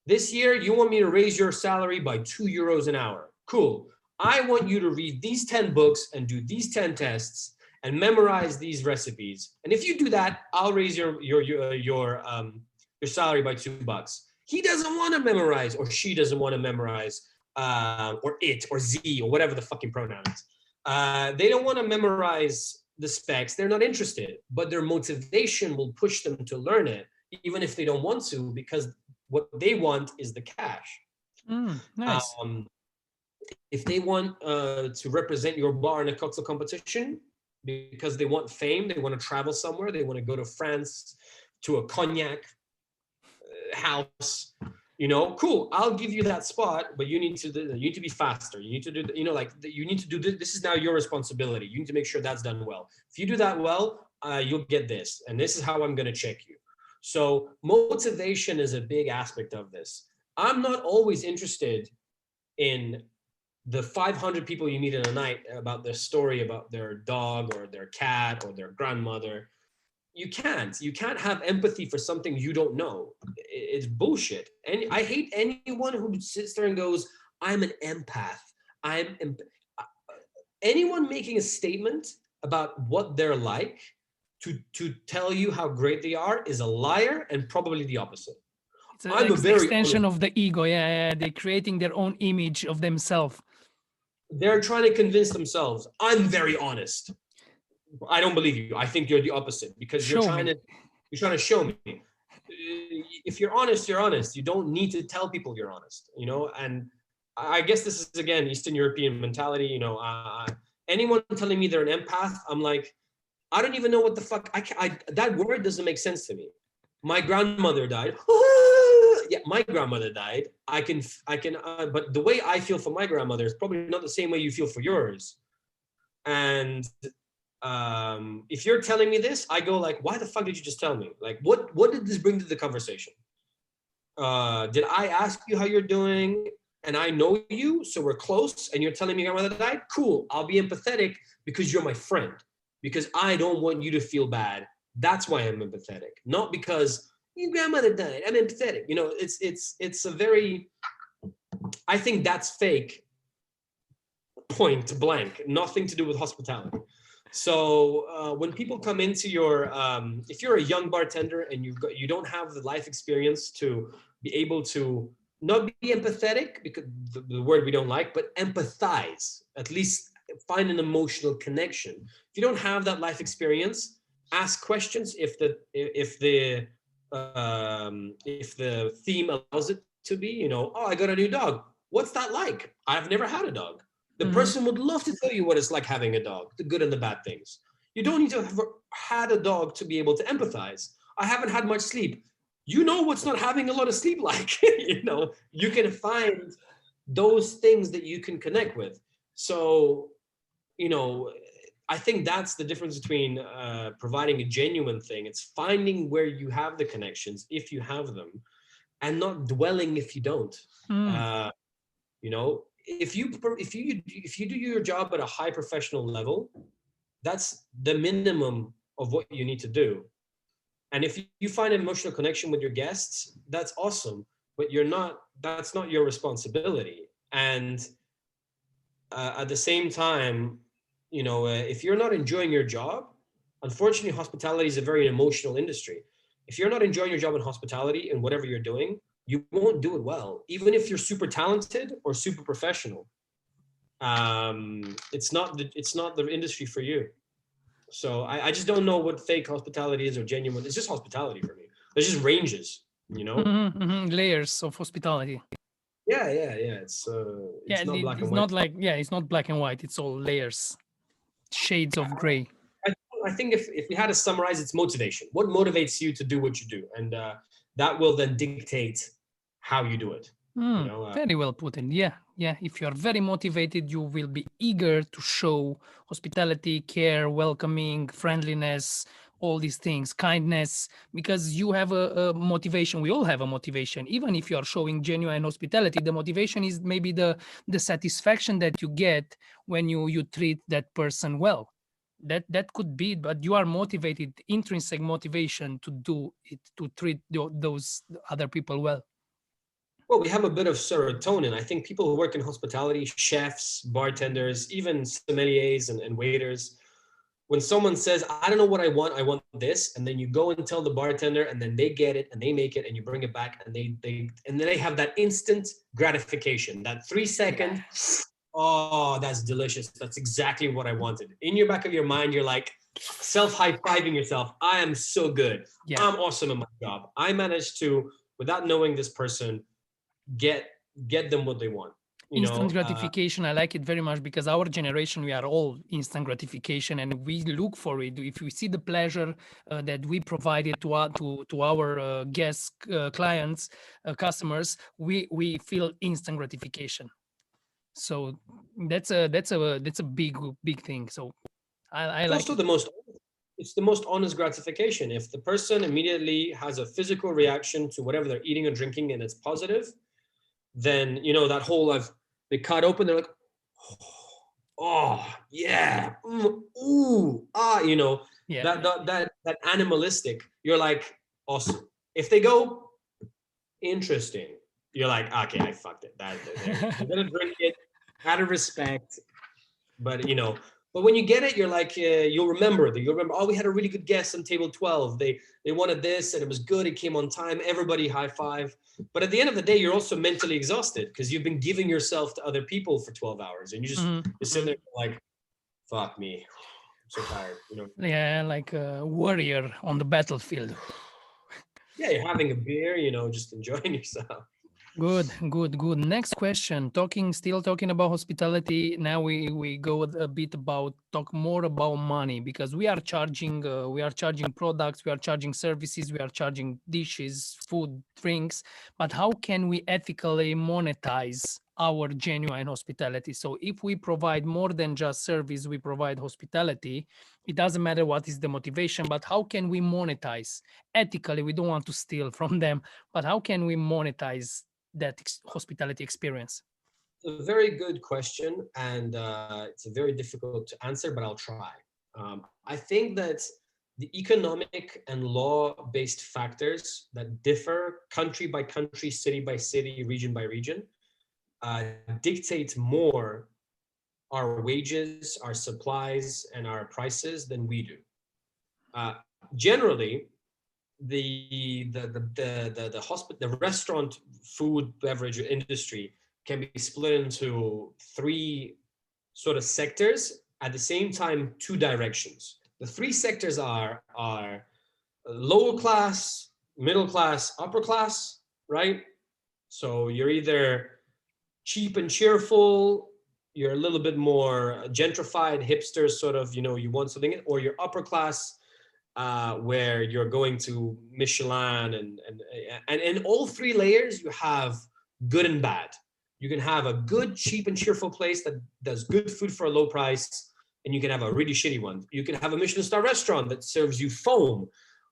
This year, you want me to raise your salary by €2 an hour. Cool. I want you to read these 10 books and do these 10 tests and memorize these recipes. And if you do that, I'll raise your salary by $2. He doesn't want to memorize, or she doesn't want to memorize, or it, or Z, or whatever the fucking pronoun is. They don't want to memorize the specs. They're not interested, but their motivation will push them to learn it, even if they don't want to, because what they want is the cash. Nice. If they want to represent your bar in a cocktail competition because they want fame, they want to travel somewhere, they want to go to France to a cognac house, cool, I'll give you that spot, but you need to be faster. You need to do, you need to do this. This is now your responsibility. You need to make sure that's done well. If you do that well, you'll get this. And this is how I'm going to check you. So motivation is a big aspect of this. I'm not always interested in the 500 people you meet in a night about their story about their dog or their cat or their grandmother. You can't have empathy for something you don't know. It's bullshit. And I hate anyone who sits there and goes, I'm an empath. Anyone making a statement about what they're like to tell you how great they are is a liar and probably the opposite. It's an extension of the ego. Yeah. They're creating their own image of themselves. They're trying to convince themselves, I'm very honest. I don't believe you. I think you're the opposite because you're trying to show me. If you're honest, you're honest. You don't need to tell people you're honest, and I guess this is, again, Eastern European mentality. Anyone telling me they're an empath, I'm like, I don't even know what the fuck. That word doesn't make sense to me. My grandmother died. Yeah, my grandmother died. I can, but the way I feel for my grandmother is probably not the same way you feel for yours. And if you're telling me this, I go like, why the fuck did you just tell me? Like, what did this bring to the conversation? Did I ask you how you're doing? And I know you, so we're close, and you're telling me your grandmother died? Cool, I'll be empathetic because you're my friend. Because I don't want you to feel bad. That's why I'm empathetic. Not because your grandmother died, I'm empathetic. It's a very, I think that's fake, point blank, nothing to do with hospitality. So when people come into your, if you're a young bartender and you don't have the life experience to be able to not be empathetic, because the word we don't like, but empathize, at least find an emotional connection. If you don't have that life experience, ask questions if the theme allows it to be. Oh, I got a new dog. What's that like? I've never had a dog. The person would love to tell you what it's like having a dog, the good and the bad things. You don't need to have had a dog to be able to empathize. I haven't had much sleep. What's not having a lot of sleep like. You can find those things that you can connect with. So, I think that's the difference between providing a genuine thing. It's finding where you have the connections, if you have them, and not dwelling if you don't. If you do your job at a high professional level, that's the minimum of what you need to do. And if you find an emotional connection with your guests, that's awesome. But that's not your responsibility. And at the same time, if you're not enjoying your job, unfortunately, hospitality is a very emotional industry. If you're not enjoying your job in hospitality and whatever you're doing, you won't do it well, even if you're super talented or super professional. It's not the industry for you. So I just don't know what fake hospitality is or genuine. It's just hospitality for me. There's just ranges, Layers of hospitality. Yeah. It's not black and white. Not like, it's not black and white. It's all layers, shades of gray. I think if we had to summarize, it's motivation. What motivates you to do what you do? And that will then dictate how you do it. Very well put in. Yeah. If you are very motivated, you will be eager to show hospitality, care, welcoming, friendliness, all these things, kindness, because you have a motivation. We all have a motivation. Even if you are showing genuine hospitality, the motivation is maybe the satisfaction that you get when you treat that person well. That could be, but you are motivated, intrinsic motivation to do it, to treat those other people well. Well, we have a bit of serotonin. I think people who work in hospitality, chefs, bartenders, even sommeliers and waiters, when someone says, I don't know what I want this, and then you go and tell the bartender, and then they get it and they make it and you bring it back, and then they have that instant gratification, that 3 second, oh, that's delicious. That's exactly what I wanted. In your back of your mind, you're like self-high-fiving yourself. I am so good. Yeah. I'm awesome at my job. I managed to, without knowing this person, get them what they want. instant gratification. I like it very much because our generation, we are all instant gratification, and we look for it. If we see the pleasure that we provided to our guests, clients, customers, we feel instant gratification. So that's a big thing. So I It's like also it. it's the most honest gratification. If the person immediately has a physical reaction to whatever they're eating or drinking and it's positive, then that whole they cut open, they're like, oh yeah, ooh, Yeah. that animalistic. You're like, awesome. If they go, interesting, you're like, okay, I fucked it. I'm gonna drink it out of respect, but but when you get it, you're like, you'll remember. Oh, we had a really good guest on table 12. They wanted this, and it was good. It came on time. Everybody high five. But at the end of the day, you're also mentally exhausted because you've been giving yourself to other people for 12 hours, and you're sitting there like, fuck me, I'm so tired. Yeah, like a warrior on the battlefield. Yeah, you're having a beer, just enjoying yourself. Good. Next question. Still talking about hospitality. Now we go a bit talk more about money, because we are charging products, we are charging services, we are charging dishes, food, drinks. But how can we ethically monetize our genuine hospitality? So if we provide more than just service, we provide hospitality. It doesn't matter what is the motivation, but how can we monetize ethically? We don't want to steal from them, but how can we monetize that hospitality experience? It's a very good question, and it's very difficult to answer, but I'll try. I think that the economic and law-based factors that differ country by country, city by city, region by region, dictate more our wages, our supplies, and our prices than we do. Generally, the restaurant, food, beverage industry can be split into three sort of sectors, at the same time two directions. The three sectors are lower class, middle class, upper class, right? So you're either cheap and cheerful, you're a little bit more gentrified, hipster sort of, you want something, or you're upper class, where you're going to Michelin, and in all three layers you have good and bad. You can have a good, cheap and cheerful place that does good food for a low price, and you can have a really shitty one. You can have a Michelin star restaurant that serves you foam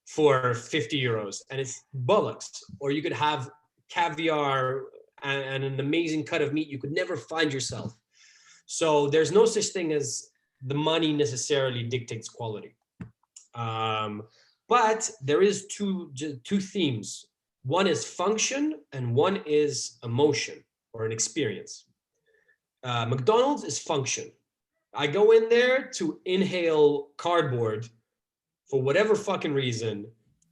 for 50 euros and it's bollocks. Or you could have caviar and an amazing cut of meat you could never find yourself. So there's no such thing as the money necessarily dictates quality. But there is two themes. One is function and one is emotion or an experience. McDonald's is function. I go in there to inhale cardboard for whatever fucking reason,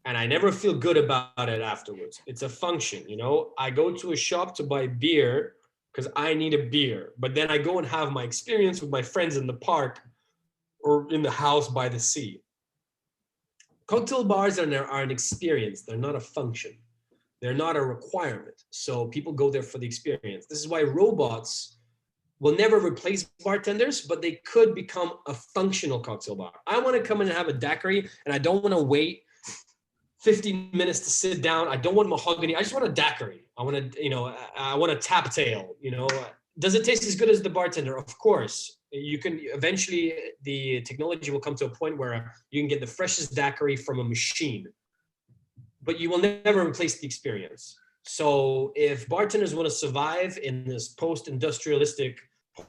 and I never feel good about it afterwards. It's a function, I go to a shop to buy beer because I need a beer, but then I go and have my experience with my friends in the park or in the house by the sea. Cocktail bars are an experience. They're not a function. They're not a requirement. So people go there for the experience. This is why robots will never replace bartenders, but they could become a functional cocktail bar. I want to come in and have a daiquiri, and I don't want to wait 15 minutes to sit down. I don't want mahogany. I just want a daiquiri. I want to, I want a tap tail. Does it taste as good as the bartender? Of course. You can eventually, the technology will come to a point where you can get the freshest daiquiri from a machine, but you will never replace the experience. So if bartenders want to survive in this post-industrialistic,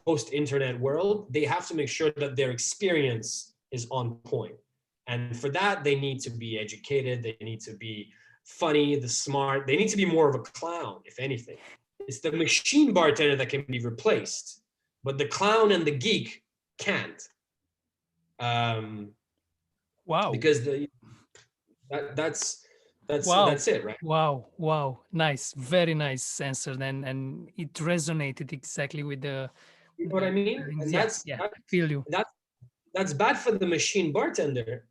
post-internet world, they have to make sure that their experience is on point. And for that, they need to be educated. They need to be funny, smart. They need to be more of a clown, if anything. It's the machine bartender that can be replaced, but the clown and the geek can't. Wow. Because that's it, right? Wow. Nice. Very nice answer. And it resonated exactly with the. You know what I mean? And I feel you. That's bad for the machine bartender.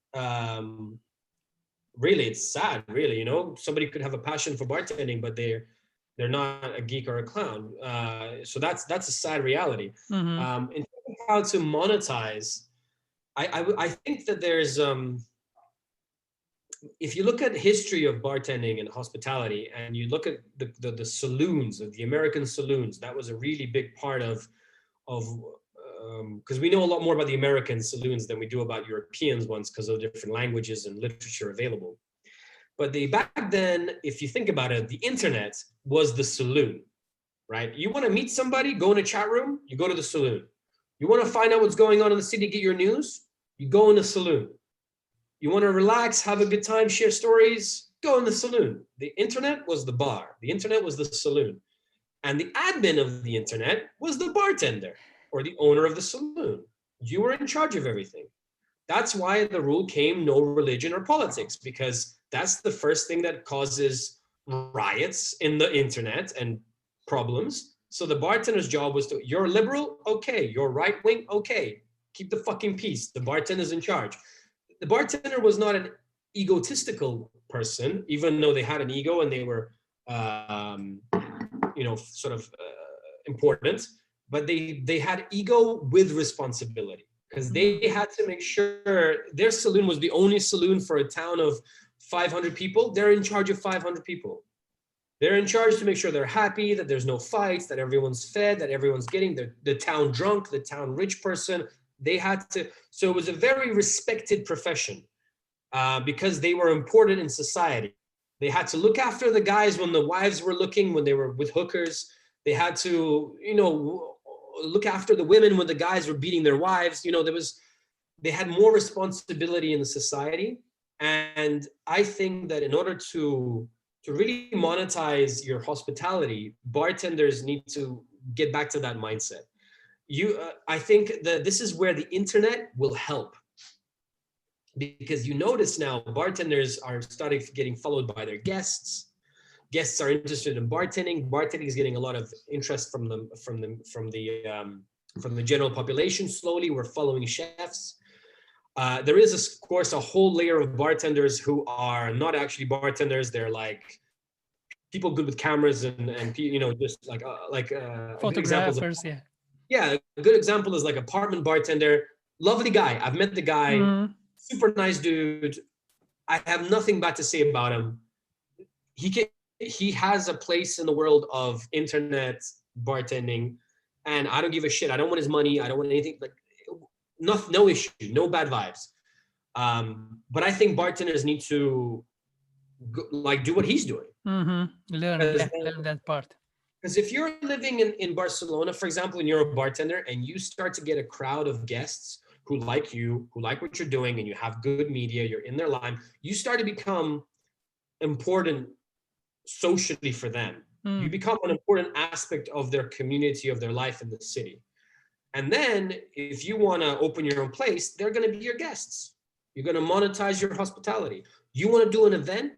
Really, it's sad. Really, somebody could have a passion for bartending, but they're They're not a geek or a clown. So that's a sad reality. Mm-hmm. In terms of how to monetize, I think that there's if you look at history of bartending and hospitality, and you look at the saloons, of the American saloons, that was a really big part of because we know a lot more about the American saloons than we do about Europeans ones, because of different languages and literature available. But back then, if you think about it, the internet was the saloon, right? You want to meet somebody, go in a chat room, you go to the saloon. You want to find out what's going on in the city, get your news, you go in the saloon. You want to relax, have a good time, share stories, go in the saloon. The internet was the bar. The internet was the saloon. And the admin of the internet was the bartender or the owner of the saloon. You were in charge of everything. That's why the rule came no religion or politics, because that's the first thing that causes riots in the internet and problems. So the bartender's job was to, you're liberal? Okay. You're right wing? Okay. Keep the fucking peace. The bartender's in charge. The bartender was not an egotistical person, even though they had an ego and they were, sort of important, but they had ego with responsibility, because they had to make sure their saloon was the only saloon for a town of 500 people. They're in charge of 500 people. They're in charge to make sure they're happy, that there's no fights, that everyone's fed, that everyone's getting the town drunk, the town rich person. They had to, so it was a very respected profession because they were important in society. They had to look after the guys when the wives were looking, when they were with hookers. They had to, look after the women when the guys were beating their wives. They had more responsibility in the society. And I think that in order to really monetize your hospitality, bartenders need to get back to that mindset. I think that this is where the internet will help, because you notice now bartenders are starting getting followed by their guests. Guests are interested in bartending. Bartending is getting a lot of interest from the general population. Slowly, we're following chefs. There is, of course, a whole layer of bartenders who are not actually bartenders. They're like people good with cameras and just photographers. Yeah, a good example is like apartment bartender. Lovely guy. I've met the guy. Mm-hmm. Super nice dude. I have nothing bad to say about him. He has a place in the world of internet bartending, and I don't give a shit. I don't want his money. I don't want anything. Like, no issue, no bad vibes. But I think bartenders need to do what he's doing. Mm-hmm. Learn that part. Because if you're living in Barcelona, for example, and you're a bartender and you start to get a crowd of guests who like you, who like what you're doing, and you have good media, you're in their line, you start to become important socially for them. You become an important aspect of their community, of their life in the city. And then if you want to open your own place, they're going to be your guests. You're going to monetize your hospitality. You want to do an event,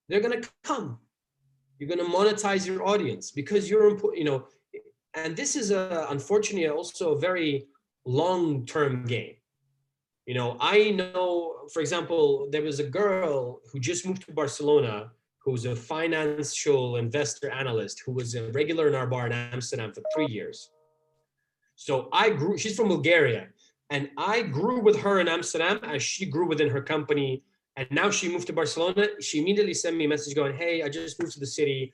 they're going to come. You're going to monetize your audience because you're, and this is unfortunately also a very long-term game. I know, for example, there was a girl who just moved to Barcelona, who's a financial investor analyst, who was a regular in our bar in Amsterdam for 3 years. So she's from Bulgaria, and I grew with her in Amsterdam as she grew within her company. And now she moved to Barcelona. She immediately sent me a message going, hey, I just moved to the city.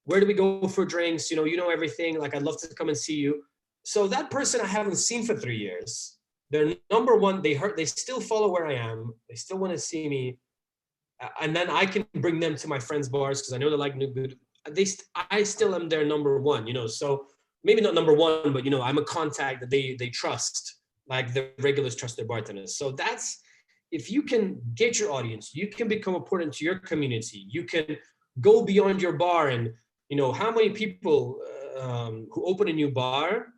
Where do we go for drinks? You know everything. Like, I'd love to come and see you. So that person I haven't seen for 3 years. They're number one. They still follow where I am. They still want to see me. And then I can bring them to my friends' bars because I know they like new good. I still am their number one, So maybe not number one, but I'm a contact that they trust, like the regulars trust their bartenders. So that's, if you can get your audience, you can become important to your community. You can go beyond your bar, and how many people who open a new bar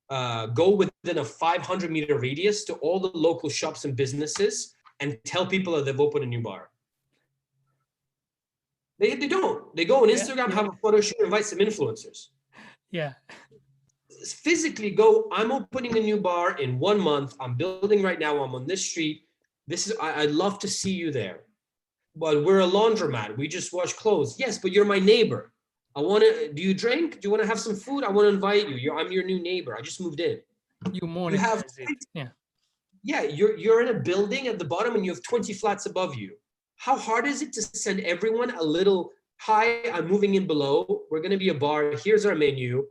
go within a 500-meter radius to all the local shops and businesses and tell people that they've opened a new bar. They don't. They go on Instagram, have a photo shoot, invite some influencers. Yeah. Physically go, I'm opening a new bar in 1 month. I'm building right now. I'm on this street. I'd love to see you there. But we're a laundromat. We just wash clothes. Yes, but you're my neighbor. Do you drink? Do you want to have some food? I want to invite you. I'm your new neighbor. I just moved in. You monetize it. Yeah. Yeah, you're in a building at the bottom and you have 20 flats above you. How hard is it to send everyone a little, hi, I'm moving in below. We're going to be a bar. Here's our menu.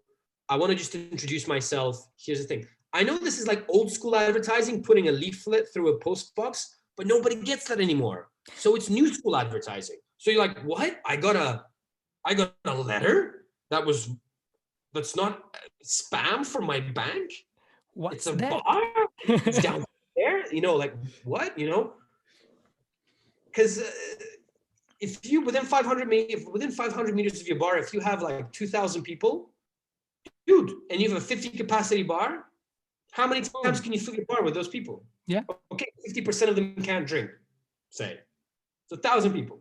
I want to just introduce myself. Here's the thing. I know this is like old school advertising, putting a leaflet through a post box, but nobody gets that anymore. So it's new school advertising. So you're like, what? I got a letter that's not spam from my bank. What's it's a that? bar. It's down there. Like what? Because if you within 500 meters of your bar, if you have like 2,000 people, dude, and you have a 50 capacity bar, how many times can you fill your bar with those people? Yeah. Okay, 50% of them can't drink. Say, it's 1,000 people,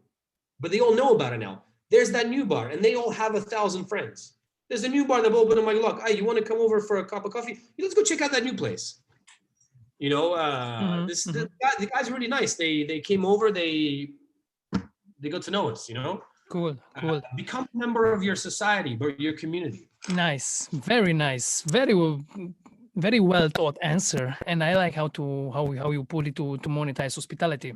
but they all know about it now. There's that new bar, and they all have 1,000 friends. There's a new bar that opened on my block. Hey, you want to come over for a cup of coffee? Let's go check out that new place. The guys are really nice. They came over. They got to know us. Cool. Become a member of your society, or your community. Nice, very nice, very well thought answer, and I like how you put it to monetize hospitality.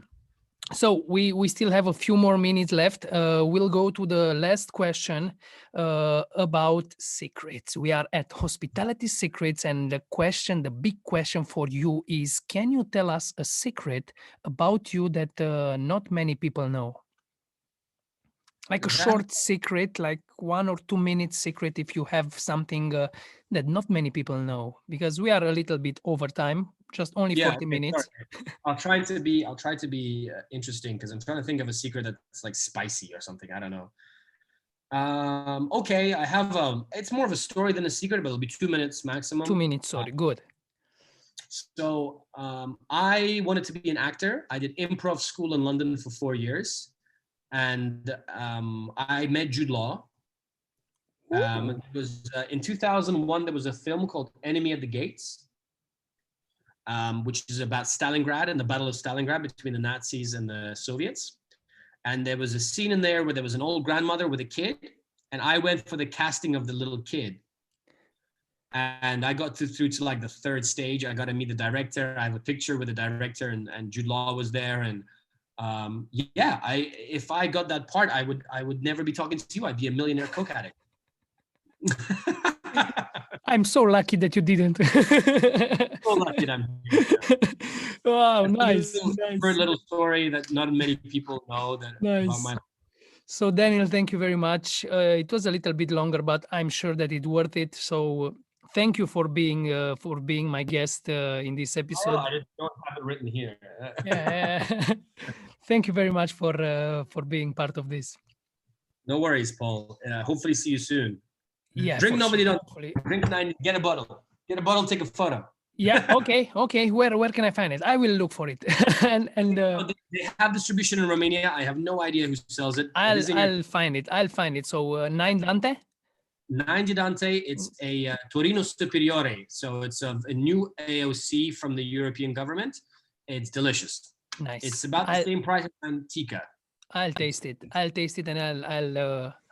So we still have a few more minutes left. We'll go to the last question about secrets. We are at hospitality secrets, and the big question for you is: can you tell us a secret about you that not many people know? Like a short secret, like 1 or 2 minute secret, if you have something that not many people know, because we are a little bit over time, just only 40 minutes. Sorry. I'll try to be interesting, because I'm trying to think of a secret that's like spicy or something. I don't know. Okay, I have it's more of a story than a secret, but it'll be 2 minutes maximum. 2 minutes, sorry. Good. So I wanted to be an actor. I did improv school in London for 4 years. And I met Jude Law. It was in 2001. There was a film called Enemy at the Gates, which is about Stalingrad and the Battle of Stalingrad between the Nazis and the Soviets. And there was a scene in there where there was an old grandmother with a kid, and I went for the casting of the little kid. And I got through to like the third stage. I got to meet the director. I have a picture with the director, and Jude Law was there. And if I got that part, I would never be talking to you. I'd be a millionaire coke addict. I'm so lucky that you didn't. So lucky that I'm here. Wow, nice. Little story that not many people know about my life. So Daniel, thank you very much. It was a little bit longer, but I'm sure that it's worth it. So thank you for being my guest in this episode. I just don't have it written here. Yeah. Thank you very much for being part of this. No worries, Paul. Hopefully see you soon. Yeah. Drink nobody sure. don't. Drink 9. Get a bottle. Take a photo. Yeah. Okay. Where can I find it? I will look for it. and they have distribution in Romania. I have no idea who sells it. I'll find it. So 9 Dante. 9 Dante. It's a Torino Superiore. So it's a new AOC from the European government. It's delicious. Nice. It's about the same price as Antica. I'll taste it, and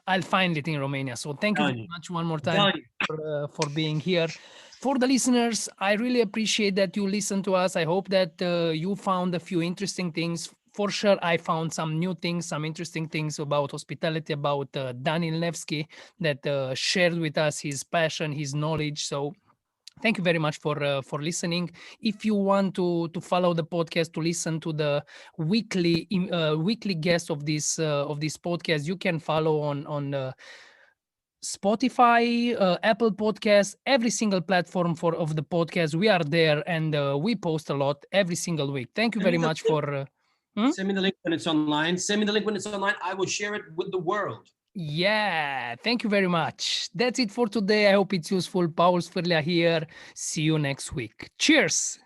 I'll find it in Romania. So thank you very much one more time for being here. For the listeners, I really appreciate that you listen to us. I hope that you found a few interesting things. For sure, I found some new things, some interesting things about hospitality, about Danil Nevsky, that shared with us his passion, his knowledge. So thank you very much for listening. If you want to follow the podcast, to listen to the weekly guest of this podcast, you can follow on Spotify, Apple Podcasts, every single platform of the podcast. We are there, and we post a lot every single week. Thank you very much for. Send me the link when it's online. I will share it with the world. Yeah, thank you very much. That's it for today. I hope it's useful. Paul Sfirlea here. See you next week. Cheers.